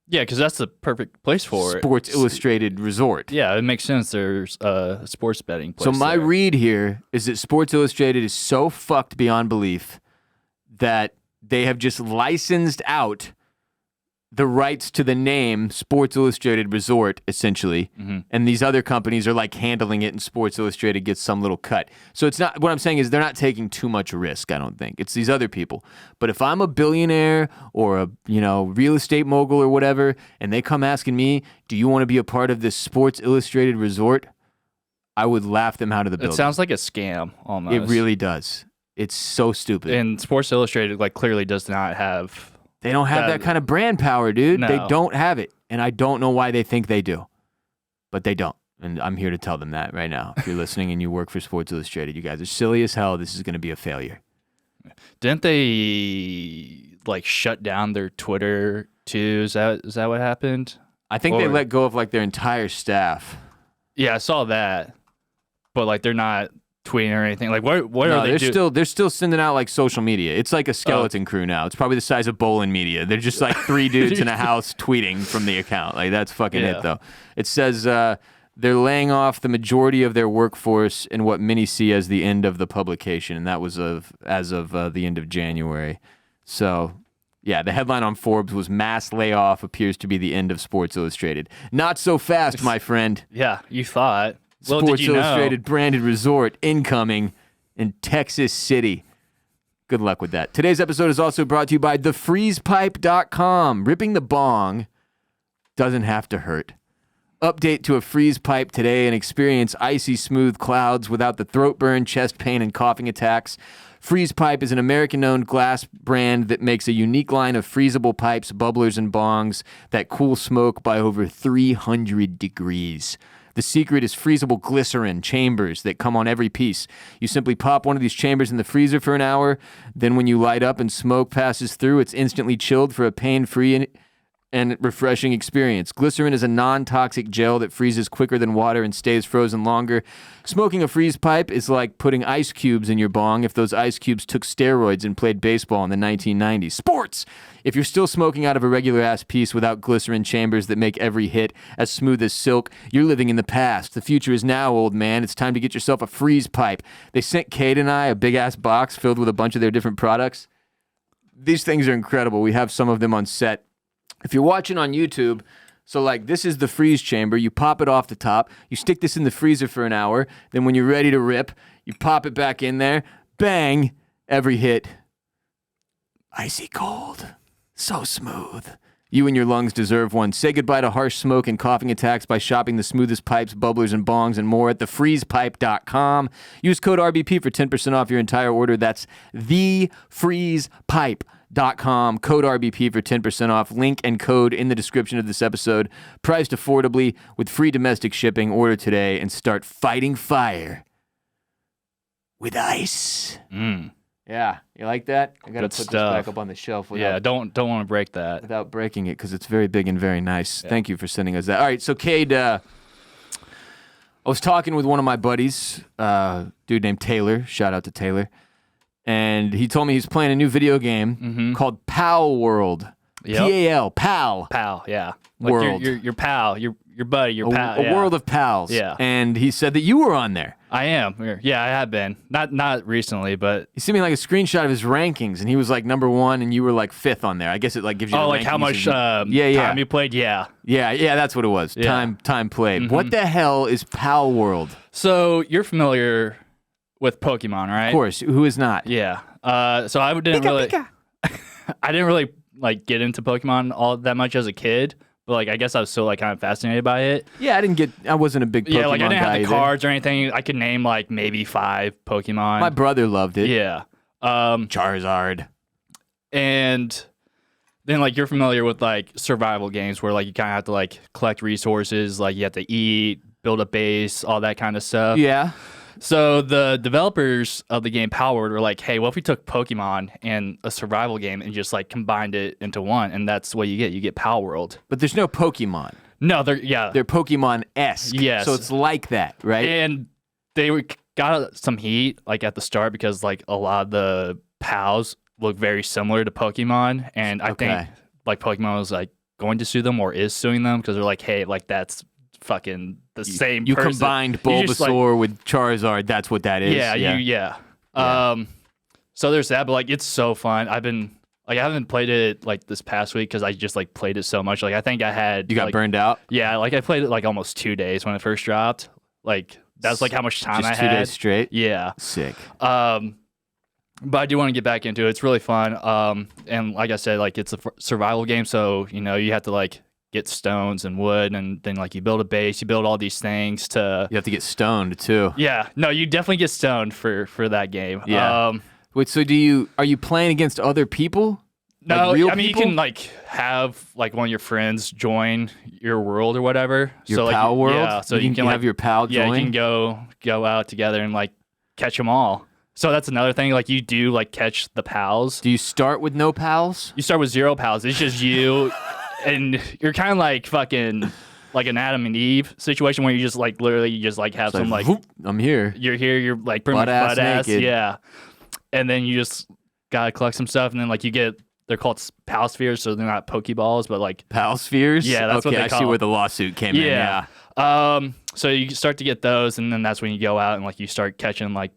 Yeah, because that's the perfect place for it. Sports Illustrated Resort. Yeah, it makes sense. There's a sports betting place. So my read here is that Sports Illustrated is so fucked beyond belief that they have just licensed out the rights to the name Sports Illustrated Resort, essentially. Mm-hmm. And these other companies are like handling it and Sports Illustrated gets some little cut. So it's not, what I'm saying is they're not taking too much risk, I don't think. It's these other people. But if I'm a billionaire or a, real estate mogul or whatever, and they come asking me, do you want to be a part of this Sports Illustrated Resort? I would laugh them out of the building. It sounds like a scam almost. It really does. It's so stupid. And Sports Illustrated clearly does not have... They don't have that kind of brand power, dude. No. They don't have it. And I don't know why they think they do. But they don't. And I'm here to tell them that right now. If you're listening and you work for Sports Illustrated, you guys are silly as hell. This is going to be a failure. Didn't they like shut down their Twitter too. Is that what happened? I think they let go of like their entire staff. Yeah, I saw that, but like they're not tweeting or anything. Like what are they doing? They're still sending out like social media. It's like a skeleton crew now. It's probably the size of Bolin Media. They're just like 3 dudes in a house tweeting from the account. Like that's fucking it though. It says they're laying off the majority of their workforce in what many see as the end of the publication, and that was as of the end of January. So. Yeah, the headline on Forbes was "Mass Layoff Appears to be the End of Sports Illustrated." Not so fast, my friend. Yeah, you thought. Well, Sports did you Illustrated branded resort incoming in Texas City. Good luck with that. Today's episode is also brought to you by thefreezepipe.com. Ripping the bong doesn't have to hurt. Update to a freeze pipe today and experience icy smooth clouds without the throat burn, chest pain, and coughing attacks. Freeze Pipe is an American-owned glass brand that makes a unique line of freezable pipes, bubblers, and bongs that cool smoke by over 300 degrees. The secret is freezable glycerin chambers that come on every piece. You simply pop one of these chambers in the freezer for an hour. Then when you light up and smoke passes through, it's instantly chilled for a pain-free and refreshing experience. Glycerin is a non-toxic gel that freezes quicker than water and stays frozen longer. Smoking a freeze pipe is like putting ice cubes in your bong if those ice cubes took steroids and played baseball in the 1990s. Sports! If you're still smoking out of a regular-ass piece without glycerin chambers that make every hit as smooth as silk, you're living in the past. The future is now, old man. It's time to get yourself a freeze pipe. They sent Kade and I a big-ass box filled with a bunch of their different products. These things are incredible. We have some of them on set. If you're watching on YouTube, so like this is the freeze chamber, you pop it off the top, you stick this in the freezer for an hour, then when you're ready to rip, you pop it back in there, bang, every hit, icy cold, so smooth. You and your lungs deserve one. Say goodbye to harsh smoke and coughing attacks by shopping the smoothest pipes, bubblers, and bongs and more at thefreezepipe.com. Use code RBP for 10% off your entire order. That's thefreezepipe.com. Code RBP for 10% off. Link and code in the description of this episode. Priced affordably with free domestic shipping. Order today and start fighting fire with ice. Yeah, you like that? I gotta put this back up on the shelf. Don't want to break that without breaking it because it's very big and very nice. Yeah. Thank you for sending us that. All right, so Kade, I was talking with one of my buddies, dude named Taylor. Shout out to Taylor. And he told me he's playing a new video game called Pal World. Yep. P-A-L, Pal. Pal, yeah. Like World. Your pal, your buddy, your pal. A world of pals. Yeah. And he said that you were on there. I am. Yeah, I have been. Not recently, but he sent me like a screenshot of his rankings, and he was like number 1, and you were like 5th on there. I guess it like gives you. Oh, like how much time you played? Yeah. Yeah, that's what it was. Yeah. Time played. What the hell is Pal World? So you're familiar with Pokemon, right? Of course. Who is not? Yeah. So I didn't I didn't really like get into Pokemon all that much as a kid, but like I guess I was still like kind of fascinated by it. Yeah, I wasn't a big Pokemon guy. Yeah, like I didn't have the either. cards or anything. I could name like maybe 5 Pokemon. My brother loved it. Yeah. Charizard. And then like you're familiar with like survival games where like you kind of have to like collect resources, like you have to eat, build a base, all that kind of stuff. Yeah. So the developers of the game Pal World were like, hey, what if we took Pokemon and a survival game and just like combined it into one? And that's what you get. You get Pal World. But there's no Pokemon. No, they're Pokemon-esque. Yes. So it's like that, right? And they got some heat like at the start because like a lot of the pals look very similar to Pokemon. And I think like Pokemon was like going to sue them or is suing them because they're like, hey, like that's fucking the same you person. Combined Bulbasaur with Charizard, that's what that is. Yeah. So there's that, but like it's so fun. I haven't played it like this past week because I just like played it so much. Like I think I had You got burned out? Yeah, like I played it like almost 2 days when it first dropped. Like that's like how much time just I had. 2 days straight? Yeah. Sick. But I do want to get back into it. It's really fun. And like I said, like it's a survival game, so you know you have to like get stones and wood, and then like you build a base, you build all these things to. You have to get stoned too. Yeah, no, you definitely get stoned for that game. Yeah. Wait, so are you playing against other people? No, like real I mean people? you can like have like one of your friends join your world or whatever. Your pal world. Yeah, so you can like, have your pal join. Yeah, you can go out together and like catch them all. So that's another thing. Like you do like catch the pals. Do you start with no pals? You start with 0 pals. It's just you, and you're kind of like fucking like an Adam and Eve situation where you just like literally you just like have some like whoop, I'm here. You're here. You're like pretty much butt ass. Naked. Yeah, and then you just gotta collect some stuff, and then like you get. They're called pal spheres, so they're not Pokeballs, but like pal spheres. Yeah, that's okay, what they call I see where the lawsuit came in. Yeah. So you start to get those, and then that's when you go out and like you start catching like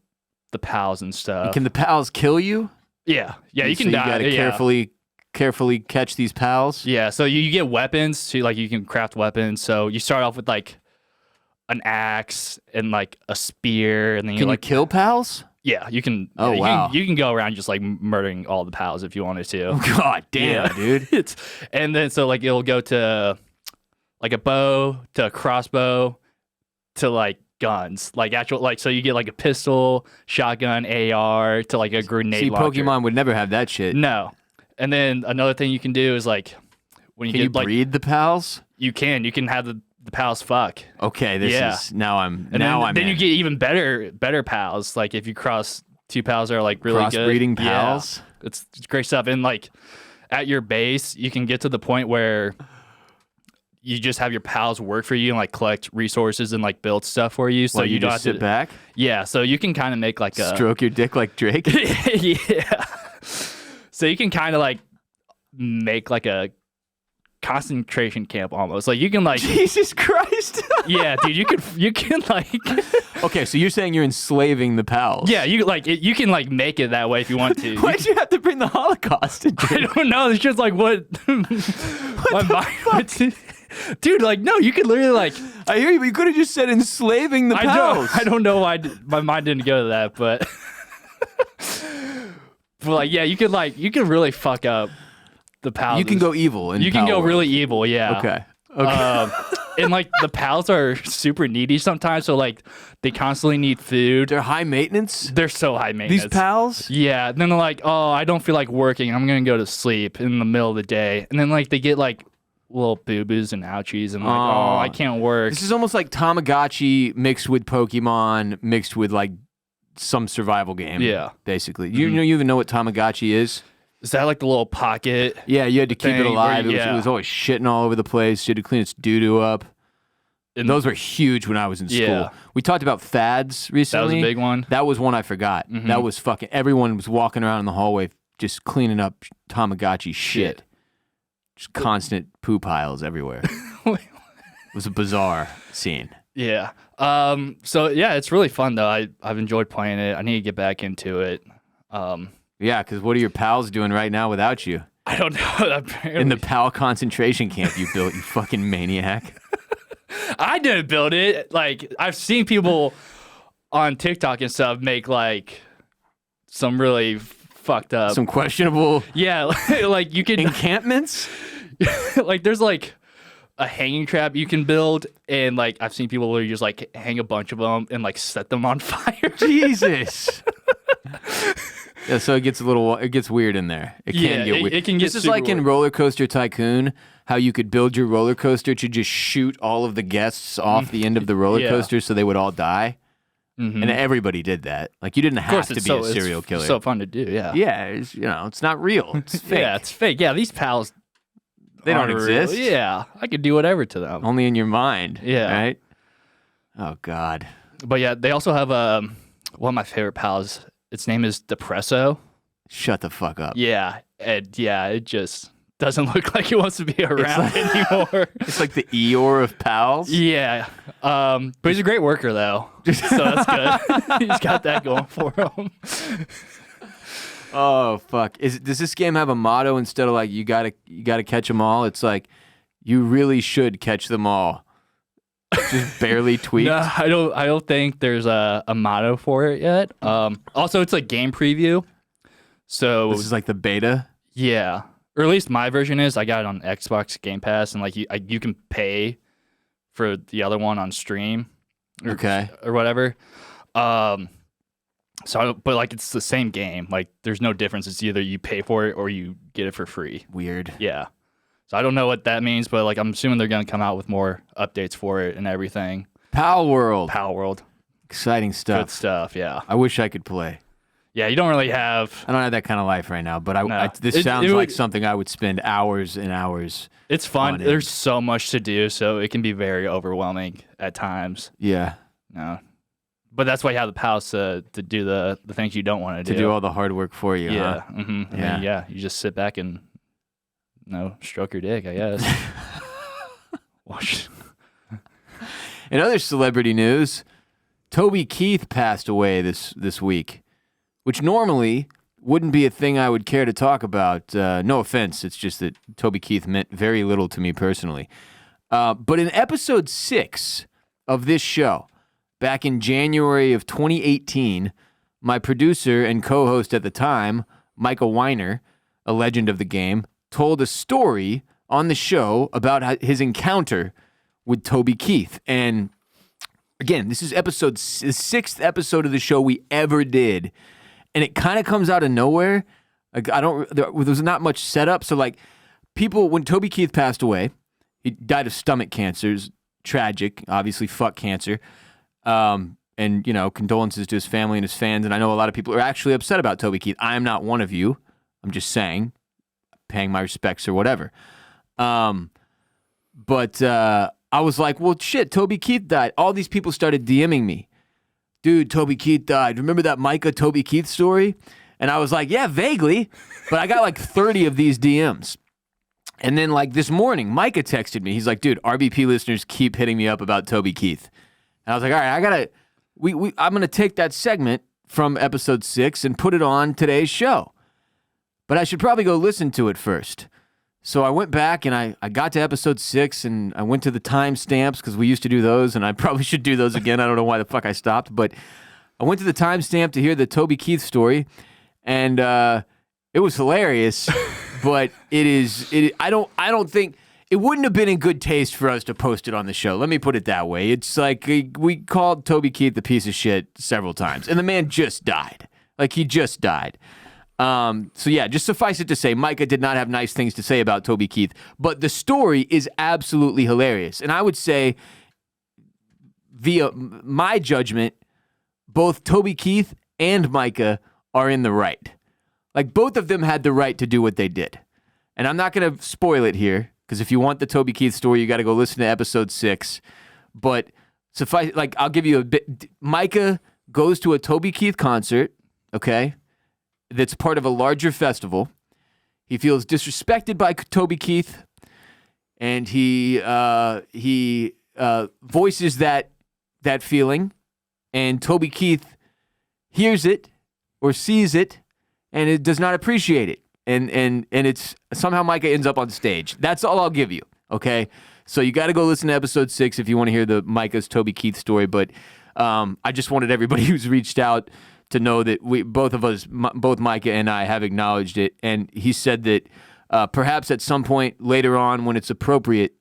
the pals and stuff. And can the pals kill you? Yeah, you can so die. You gotta carefully catch these pals. Yeah, so you get weapons too. Like you can craft weapons. So you start off with like an axe and like a spear, and then you like kill pals. Yeah, you can. Oh, wow. You can go around just like murdering all the pals if you wanted to. Oh, God damn, dude. And then so like it'll go to like a bow, to a crossbow, to like guns, like actual like so you get like a pistol, shotgun, AR, to like a grenade launcher. Pokemon would never have that shit. No. And then another thing you can do is like when you get like breed the pals. You can have the pals fuck. Okay, this is now I'm then you get even better pals. Like if you cross 2 pals that are like really good. Crossbreeding pals. Yeah, it's great stuff. And like at your base, you can get to the point where you just have your pals work for you and like collect resources and like build stuff for you. So you don't just have sit back. Yeah, so you can kind of make like a stroke your dick like Drake. Yeah. So you can kind of like make like a concentration camp almost. Like you can like Jesus Christ. Yeah, dude, you can like Okay, so you're saying you're enslaving the pals. Yeah, you like you can like make it that way if you want to. Why'd you have to bring the Holocaust into it? I don't know. It's just like what my mind. Dude, like no, you could literally like. I hear you, but you could have just said enslaving the pals. I don't know why my mind didn't go to that, but like yeah, you could really fuck up the pals. You can go evil. You can go really evil. Yeah. Okay. And like the pals are super needy sometimes, so like they constantly need food. They're high maintenance. They're so high maintenance. These pals? Yeah. And then they're like, oh, I don't feel like working. I'm gonna go to sleep in the middle of the day. And then like they get like little boo-boos and ouchies and like, oh, I can't work. This is almost like Tamagotchi mixed with Pokemon mixed with like some survival game. Yeah. Basically. You even know what Tamagotchi is? Is that like the little pocket? Yeah, you had to keep it alive. Where, it was always shitting all over the place. You had to clean its doo-doo up. And those were huge when I was in school. Yeah. We talked about fads recently. That was a big one. That was one I forgot. Mm-hmm. That was fucking... Everyone was walking around in the hallway just cleaning up Tamagotchi shit. Just constant poo piles everywhere. It was a bizarre scene. Yeah. So, yeah, it's really fun, though. I've enjoyed playing it. I need to get back into it. Yeah, because what are your pals doing right now without you? I don't know. Apparently. In the pal concentration camp you built, you fucking maniac. I didn't build it. Like, I've seen people on TikTok and stuff make, like, some really fucked up... Some questionable... Yeah, like, you can... Encampments? Like, there's, like, a hanging trap you can build, and, like, I've seen people where you just, like, hang a bunch of them and, like, set them on fire. Jesus! Yeah, so it gets weird in there. It can get weird. It can get This is like in Roller Coaster Tycoon, how you could build your roller coaster to just shoot all of the guests off the end of the roller coaster so they would all die. Mm-hmm. And everybody did that. Like you didn't have to be a serial killer. It's so fun to do, yeah. Yeah, it's not real. It's fake. Yeah, it's fake. Yeah, these pals, they don't exist. Real. Yeah, I could do whatever to them. Only in your mind. Yeah. Right? Oh, God. But yeah, they also have one of my favorite pals. Its name is Depresso. Shut the fuck up. Yeah, and yeah, it just doesn't look like it wants to be around anymore. It's like the Eeyore of pals. Yeah, but he's a great worker though, so that's good. He's got that going for him. Oh fuck! Does this game have a motto instead of like you gotta catch them all? It's like you really should catch them all. Just barely tweaked. No, I don't think there's a motto for it yet. Also, it's like game preview. So this is like the beta. Yeah, or at least my version is. I got it on Xbox Game Pass, and like you can pay for the other one on stream. Or whatever. But like it's the same game. Like there's no difference. It's either you pay for it or you get it for free. Weird. Yeah. So I don't know what that means, but like I'm assuming they're gonna come out with more updates for it and everything. Pal World. Pal World. Exciting stuff. Good stuff, yeah. I wish I could play. Yeah, you don't really have. I don't have that kind of life right now, but No. this sounds like something I would spend hours and hours. It's fun. There's so much to do, so it can be very overwhelming at times. Yeah. No. But that's why you have the house to do the things you don't want to do. To do all the hard work for you, yeah. huh? Mm-hmm. Yeah. Then, you just sit back and, stroke your dick, I guess. Watch. In other celebrity news, Toby Keith passed away this week, which normally wouldn't be a thing I would care to talk about. No offense, it's just that Toby Keith meant very little to me personally. But in episode 6 of this show, back in January of 2018, my producer and co-host at the time, Micah Weiner, a legend of the game, told a story on the show about his encounter with Toby Keith. And again, this is the 6th episode of the show we ever did. And it kind of comes out of nowhere. Like there was not much setup. So like people, when Toby Keith passed away, he died of stomach cancer. It's tragic, obviously fuck cancer. And condolences to his family and his fans. And I know a lot of people are actually upset about Toby Keith. I am not one of you. I'm just saying, paying my respects or whatever. But I was like, well, shit, Toby Keith died. All these people started DMing me. Dude, Toby Keith died. Remember that Micah Toby Keith story? And I was like, yeah, vaguely. But I got like 30 of these DMs. And then like this morning, Micah texted me. He's like, dude, RBP listeners keep hitting me up about Toby Keith. And I was like, all right, I'm going to take that segment from episode 6 and put it on today's show. But I should probably go listen to it first. So I went back and I got to episode 6 and I went to the timestamps because we used to do those and I probably should do those again. I don't know why the fuck I stopped, but I went to the timestamp to hear the Toby Keith story and it was hilarious, but I don't think it wouldn't have been in good taste for us to post it on the show. Let me put it that way. It's like we called Toby Keith the piece of shit several times and the man just died. Like he just died. So yeah, just suffice it to say, Micah did not have nice things to say about Toby Keith, but the story is absolutely hilarious. And I would say, via my judgment, both Toby Keith and Micah are in the right. Like both of them had the right to do what they did. And I'm not going to spoil it here, because if you want the Toby Keith story, you got to go listen to episode 6. But I'll give you a bit. Micah goes to a Toby Keith concert, okay? That's part of a larger festival. He feels disrespected by Toby Keith, and he voices that feeling, and Toby Keith hears it or sees it, and it does not appreciate it, and it's somehow Micah ends up on stage. That's all I'll give you. Okay, so you got to go listen to episode 6 if you want to hear the Micah's Toby Keith story. But I just wanted everybody who's reached out to know that both Micah and I have acknowledged it. And he said that perhaps at some point later on when it's appropriate,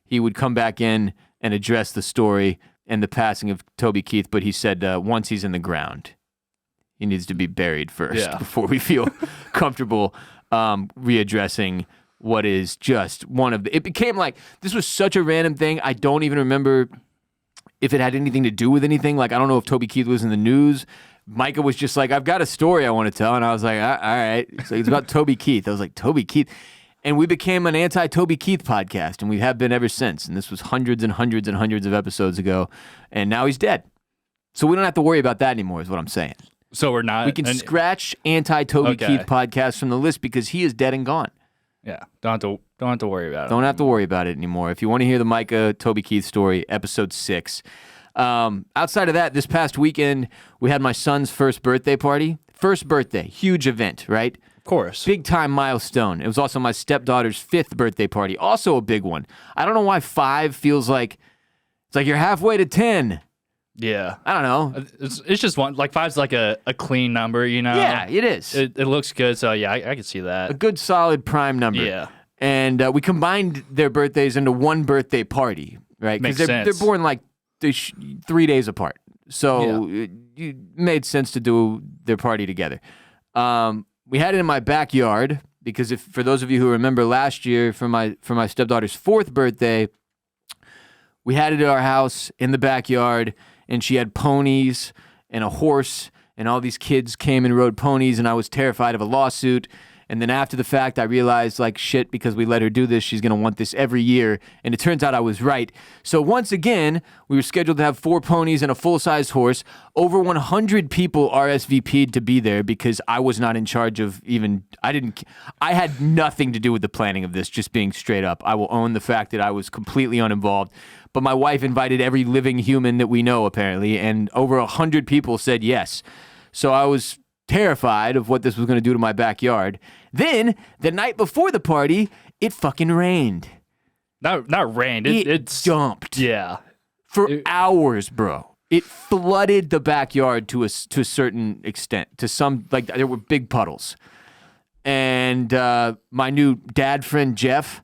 he would come back in and address the story and the passing of Toby Keith. But he said once he's in the ground, he needs to be buried first before we feel comfortable readdressing what is just one of the... It became like, this was such a random thing. I don't even remember if it had anything to do with anything. Like, I don't know if Toby Keith was in the news. Micah was just like, I've got a story I want to tell. And I was like, all right. So it's about Toby Keith. I was like, Toby Keith. And we became an anti-Toby Keith podcast, and we have been ever since. And this was hundreds and hundreds and hundreds of episodes ago. And now he's dead. So we don't have to worry about that anymore, is what I'm saying. So we're not... We can scratch anti-Toby Keith podcast from the list because he is dead and gone. Yeah, don't have to worry about it. Don't have to worry about it anymore. If you want to hear the Micah Toby Keith story, episode 6. Outside of that, this past weekend, we had my son's first birthday party. First birthday, huge event, right? Of course. Big time milestone. It was also my stepdaughter's 5th birthday party. Also a big one. I don't know why 5 feels like, it's like you're halfway to 10. Yeah. I don't know. It's just one, like 5's like a clean number, you know? Yeah, it is. It looks good, so yeah, I can see that. A good solid prime number. Yeah. And we combined their birthdays into one birthday party, right? Makes Because sense. they're born like 3 days apart. So it made sense to do their party together. We had it in my backyard because for those of you who remember last year for my stepdaughter's 4th birthday, we had it at our house in the backyard, and she had ponies and a horse and all these kids came and rode ponies, and I was terrified of a lawsuit. And then after the fact, I realized, like, shit, because we let her do this, she's going to want this every year. And it turns out I was right. So once again, we were scheduled to have 4 ponies and a full-size horse. Over 100 people RSVP'd to be there because I was not in charge of I had nothing to do with the planning of this, just being straight up. I will own the fact that I was completely uninvolved. But my wife invited every living human that we know, apparently, and over 100 people said yes. So I was terrified of what this was going to do to my backyard. Then, the night before the party, it fucking rained. Not rained. It's dumped. Yeah. For hours, bro. It flooded the backyard to a certain extent. To some, like, there were big puddles. And my new dad friend, Jeff,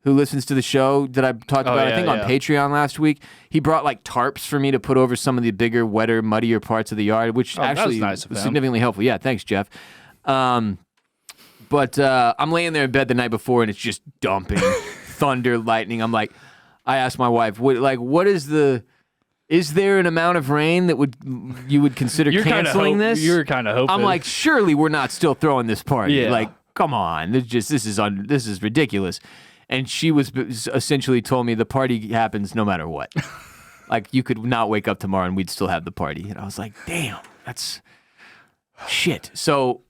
who listens to the show that I talked about, I think on Patreon last week, he brought like tarps for me to put over some of the bigger, wetter, muddier parts of the yard, which actually was significantly helpful. Yeah, thanks, Jeff. But I'm laying there in bed the night before, and it's just dumping, thunder, lightning. I asked my wife, is there an amount of rain that you would consider canceling this? You're kind of hoping. I'm like, surely we're not still throwing this party. Yeah. Like, come on, this is ridiculous. And she was essentially told me the party happens no matter what. Like, you could not wake up tomorrow and we'd still have the party. And I was like, damn, that's shit. So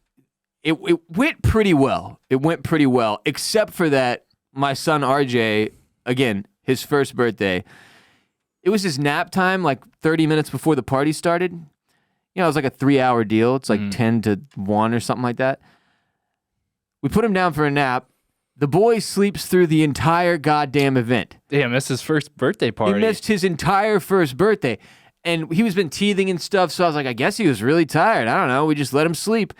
it went pretty well. It went pretty well, except for that my son RJ, again, his first birthday, it was his nap time, like 30 minutes before the party started. You know, it was like a 3-hour deal. It's like 10 to 1 or something like that. We put him down for a nap. The boy sleeps through the entire goddamn event. Damn, that's his first birthday party. He missed his entire first birthday. And he was been teething and stuff, so I was like, I guess he was really tired. I don't know. We just let him sleep.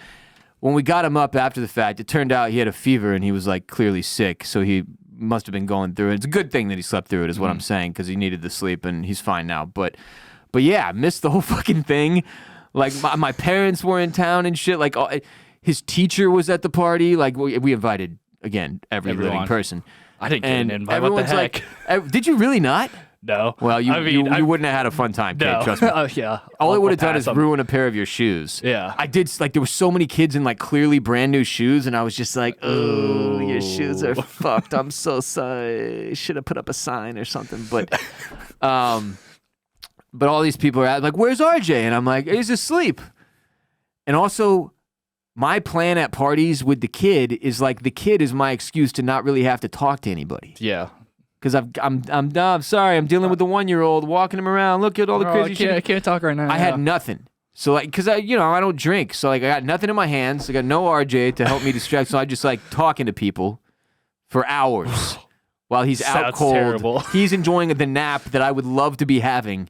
When we got him up after the fact, it turned out he had a fever and he was like clearly sick, so he must have been going through it. It's a good thing that he slept through it is what I'm saying, because he needed the sleep and he's fine now. But yeah, missed the whole fucking thing. Like, my parents were in town and shit. Like, his teacher was at the party. Like, we invited... Again, everyone. Living person. I didn't get an invite. What the heck? Like, did you really not? No. Well, you wouldn't have had a fun time, Kate, trust me. Yeah. All it would have done is ruin a pair of your shoes. Yeah. I did, like, there were so many kids in, like, clearly brand new shoes, and I was just like, oh, your shoes are fucked. I'm so sorry. Should have put up a sign or something. But all these people are like, where's RJ? And I'm like, he's asleep. And also... my plan at parties with the kid is like the kid is my excuse to not really have to talk to anybody. Yeah. Because I'm sorry, I'm dealing with the 1-year-old, walking him around. Look at all the crazy shit. I can't talk right now. I had nothing. So like, because I don't drink, so like I got nothing in my hands. I got no RJ to help me distract. So I just like talking to people for hours while he's out cold. Terrible. He's enjoying the nap that I would love to be having.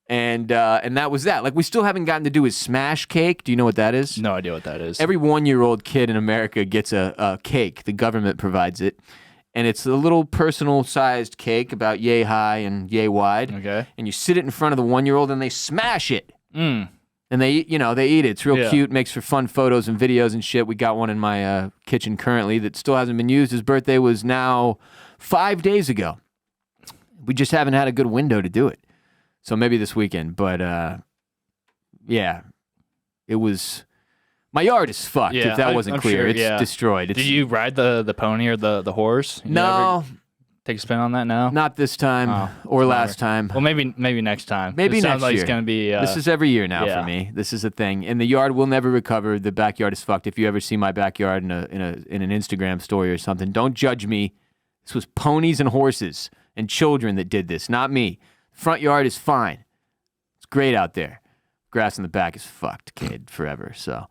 And that was that. Like, we still haven't gotten to do his smash cake. Do you know what that is? No idea what that is. Every 1-year-old kid in America gets a cake. The government provides it. And it's a little personal-sized cake about yay high and yay wide. Okay. And you sit it in front of the 1-year-old and they smash it. Mm. And they eat it. It's real cute. Makes for fun photos and videos and shit. We got one in my kitchen currently that still hasn't been used. His birthday was now 5 days ago. We just haven't had a good window to do it. So maybe this weekend, but yeah, it was. My yard is fucked. Yeah, if that wasn't clear, sure, it's destroyed. Did you ride the pony or the horse? No. Take a spin on that now? Not this time or last time. Well, maybe next time. Maybe it next sounds like year. It's gonna be. This is every year now for me. This is a thing, and the yard will never recover. The backyard is fucked. If you ever see my backyard in an Instagram story or something, don't judge me. This was ponies and horses and children that did this, not me. Front yard is fine. Great out there. Grass in the back is fucked, kid, forever. So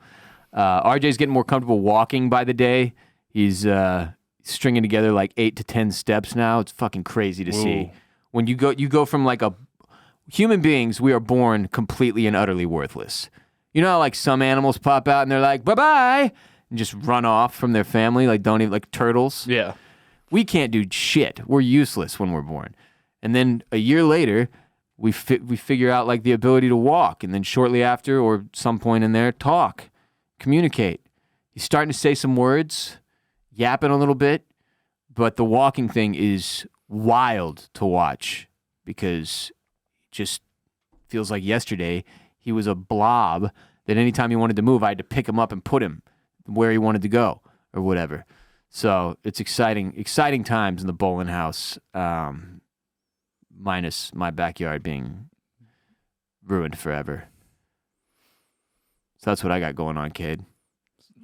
RJ's getting more comfortable walking by the day. He's stringing together like 8 to 10 steps now. It's fucking crazy to see. When you go from like human beings, we are born completely and utterly worthless. You know how like some animals pop out and they're like, bye-bye, and just run off from their family, like don't even, like turtles? Yeah. We can't do shit. We're useless when we're born. And then a year later, we figure out like the ability to walk, and then shortly after or some point in there, talk, communicate. He's starting to say some words, yapping a little bit, but the walking thing is wild to watch because it just feels like yesterday he was a blob that anytime he wanted to move, I had to pick him up and put him where he wanted to go or whatever. So it's exciting times in the bowling house, minus my backyard being ruined forever. So that's what I got going on, Kade.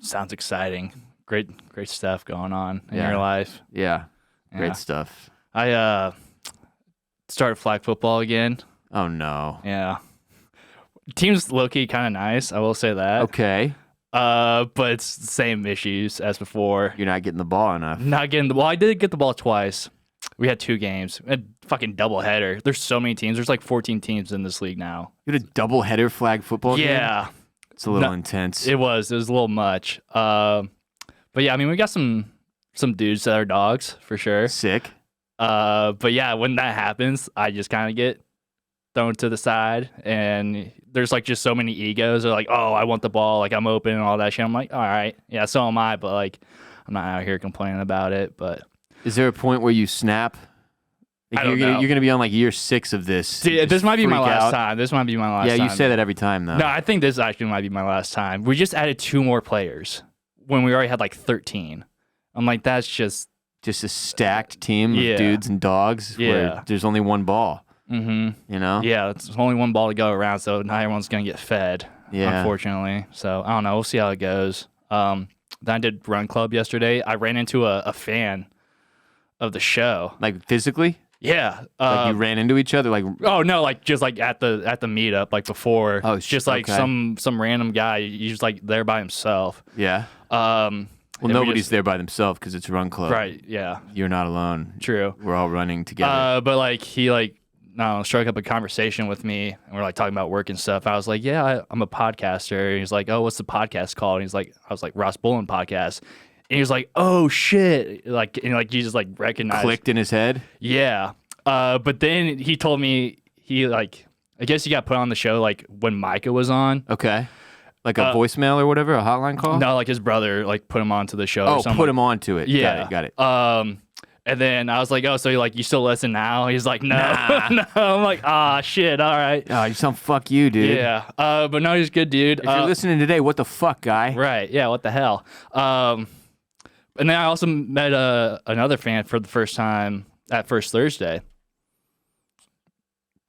Sounds exciting. Great stuff going on in your life. Yeah. Great stuff. I started flag football again. Oh, no. Yeah. Team's low-key kind of nice, I will say that. Okay. But it's the same issues as before. You're not getting the ball enough. Not getting the ball. I did get the ball twice. We had 2 games. A fucking doubleheader. There's so many teams. There's like 14 teams in this league now. You had a doubleheader flag football game? Yeah. It's a little intense. It was a little much. But yeah, I mean, we got some dudes that are dogs for sure. Sick. But yeah, when that happens, I just kind of get thrown to the side, and there's like just so many egos. They're like, oh, I want the ball, like I'm open and all that shit. I'm like, all right, yeah, so am I, but like I'm not out here complaining about it. But is there a point where you snap? Like, I don't know. You're gonna be on like year 6 of this. Dude, this might be my last out. time. This might be my last time. Yeah, you say that every time though. No, I think this actually might be my last time. We just added 2 more players when we already had like 13. I'm like, that's just a stacked team of dudes and dogs where there's only one ball. Mm-hmm. You know? Yeah, it's only one ball to go around, so not everyone's gonna get fed. Yeah. Unfortunately. So I don't know. We'll see how it goes. Then I did run club yesterday. I ran into a fan of the show. Like physically? Yeah. Like you ran into each other? Like oh no, like just like at the meetup, like before. Oh, just like some random guy. He's just like there by himself. Yeah. Well, nobody's there by themselves because it's a run club. Right. Yeah. You're not alone. True. We're all running together. But like he struck up a conversation with me, and we're like talking about work and stuff. I was like, yeah, I'm a podcaster. And he's like, oh, what's the podcast called? And he's like, I was like, Ross Bullen Podcast. And he was like, oh shit. Like, and like, he just like recognized. Clicked in his head? Yeah. But then he told me I guess he got put on the show like when Micah was on. Okay. Like a voicemail or whatever, a hotline call? No, like his brother like put him onto the show. Oh, or something. put him onto it. Yeah. Got it. And then I was like, oh, so you still listen now? He's like, no. Nah. No. I'm like, ah, shit, all right. Oh, you sound fuck you, dude. Yeah. But no, he's a good dude. If you're listening today, what the fuck, guy? Right. Yeah, what the hell? And then I also met another fan for the first time at First Thursday.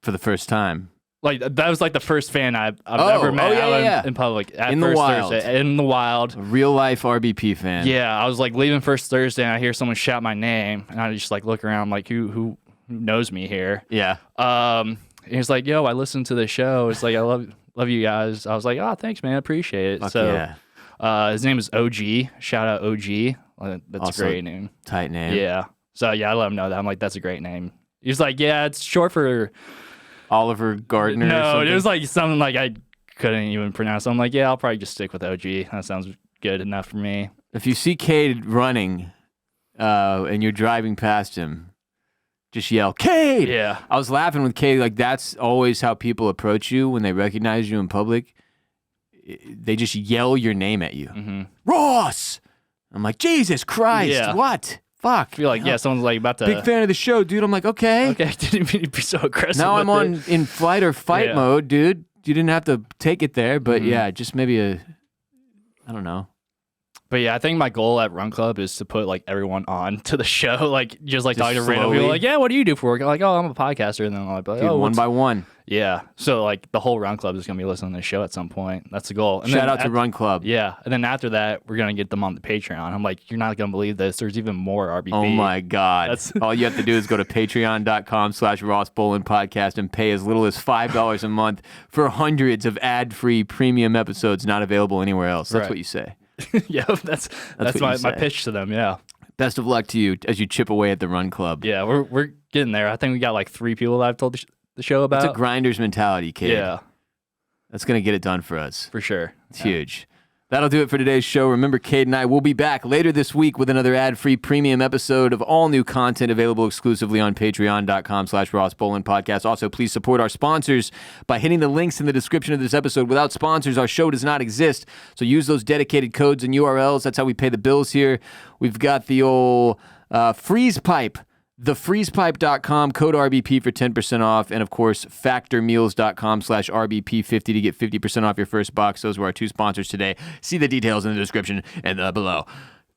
For the first time? Like, that was like the first fan I've ever met in public. At in First the wild. Thursday. In the wild. A real life RBP fan. Yeah, I was like leaving First Thursday, and I hear someone shout my name, and I just like look around, I'm like, who knows me here? Yeah. And he's like, yo, I listened to the show. It's like, I love you guys. I was like, oh, thanks, man, I appreciate it. Fuck so yeah. his name is OG. Shout out OG. That's also, a great name. Tight name. Yeah. So yeah, I let him know that. I'm like, that's a great name. He's like, yeah, it's short for Oliver Gardner. No, or something? it was like something like I couldn't even pronounce. I'm like, yeah, I'll probably just stick with OG. That sounds good enough for me. If you see Kade running and you're driving past him, just yell, Kade! Yeah. I was laughing with Kade. Like, that's always how people approach you when they recognize you in public. They just yell your name at you. Mm-hmm. Ross! I'm like, Jesus Christ, what? Fuck. I feel like, someone's like about to... Big fan of the show, dude. I'm like, okay. Okay, I didn't mean to be so aggressive. Now I'm in flight or fight mode, dude. You didn't have to take it there, but yeah, just maybe I don't know. But yeah, I think my goal at Run Club is to put like everyone on to the show, like just talking to random people, like, yeah, what do you do for work? Like, oh, I'm a podcaster, and then I'm like, dude, one by one. Yeah, so like the whole Run Club is gonna be listening to the show at some point. That's the goal. And Shout out to Run Club. Yeah, and then after that, we're gonna get them on the Patreon. I'm like, you're not gonna believe this. There's even more RBP. Oh my God! All you have to do is go to patreon.com/Ross Bullen Podcast and pay as little as $5 a month for hundreds of ad-free premium episodes not available anywhere else. That's what you say. Yeah, that's my pitch to them. Yeah. Best of luck to you as you chip away at the Run Club. Yeah, we're getting there. I think we got like 3 people that I've told the show about. It's a grinder's mentality, Kade. Yeah. That's going to get it done for us. For sure. It's huge. That'll do it for today's show. Remember, Kade and I will be back later this week with another ad-free premium episode of all new content available exclusively on patreon.com/Ross Bullen Podcast. Also, please support our sponsors by hitting the links in the description of this episode. Without sponsors, our show does not exist. So use those dedicated codes and URLs. That's how we pay the bills here. We've got the old freeze pipe thefreezepipe.com, code RBP for 10% off, and of course, factormeals.com/RBP50 to get 50% off your first box. Those were our 2 sponsors today. See the details in the description and below.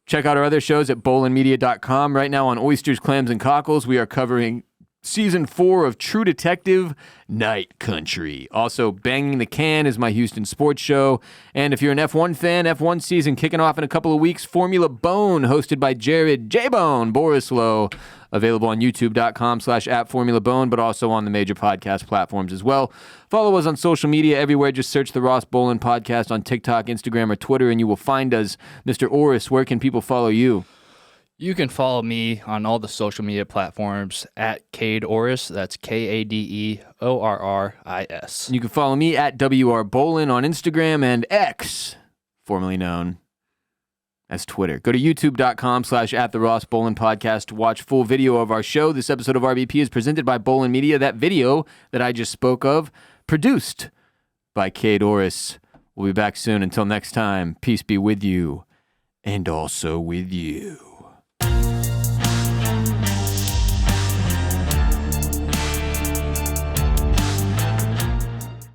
Check out our other shows at bowlinmedia.com. Right now on Oysters, Clams, and Cockles, we are covering Season 4 of True Detective Night Country. Also, Banging the Can is my Houston sports show. And if you're an F1 fan, F1 season kicking off in a couple of weeks. Formula Bone, hosted by Jared J-Bone Borislow. Available on youtube.com/@FormulaBone, but also on the major podcast platforms as well. Follow us on social media everywhere. Just search the Ross Bolin Podcast on TikTok, Instagram, or Twitter, and you will find us. Mr. Orris, where can people follow you? You can follow me on all the social media platforms at Kade Orris. That's KADEORRIS. You can follow me at WR Bolin on Instagram and X, formerly known as Twitter. Go to youtube.com/@the-Ross-Bolin-Podcast to watch full video of our show. This episode of RBP is presented by Bolin Media. That video that I just spoke of, produced by Kade Orris. We'll be back soon. Until next time, peace be with you and also with you.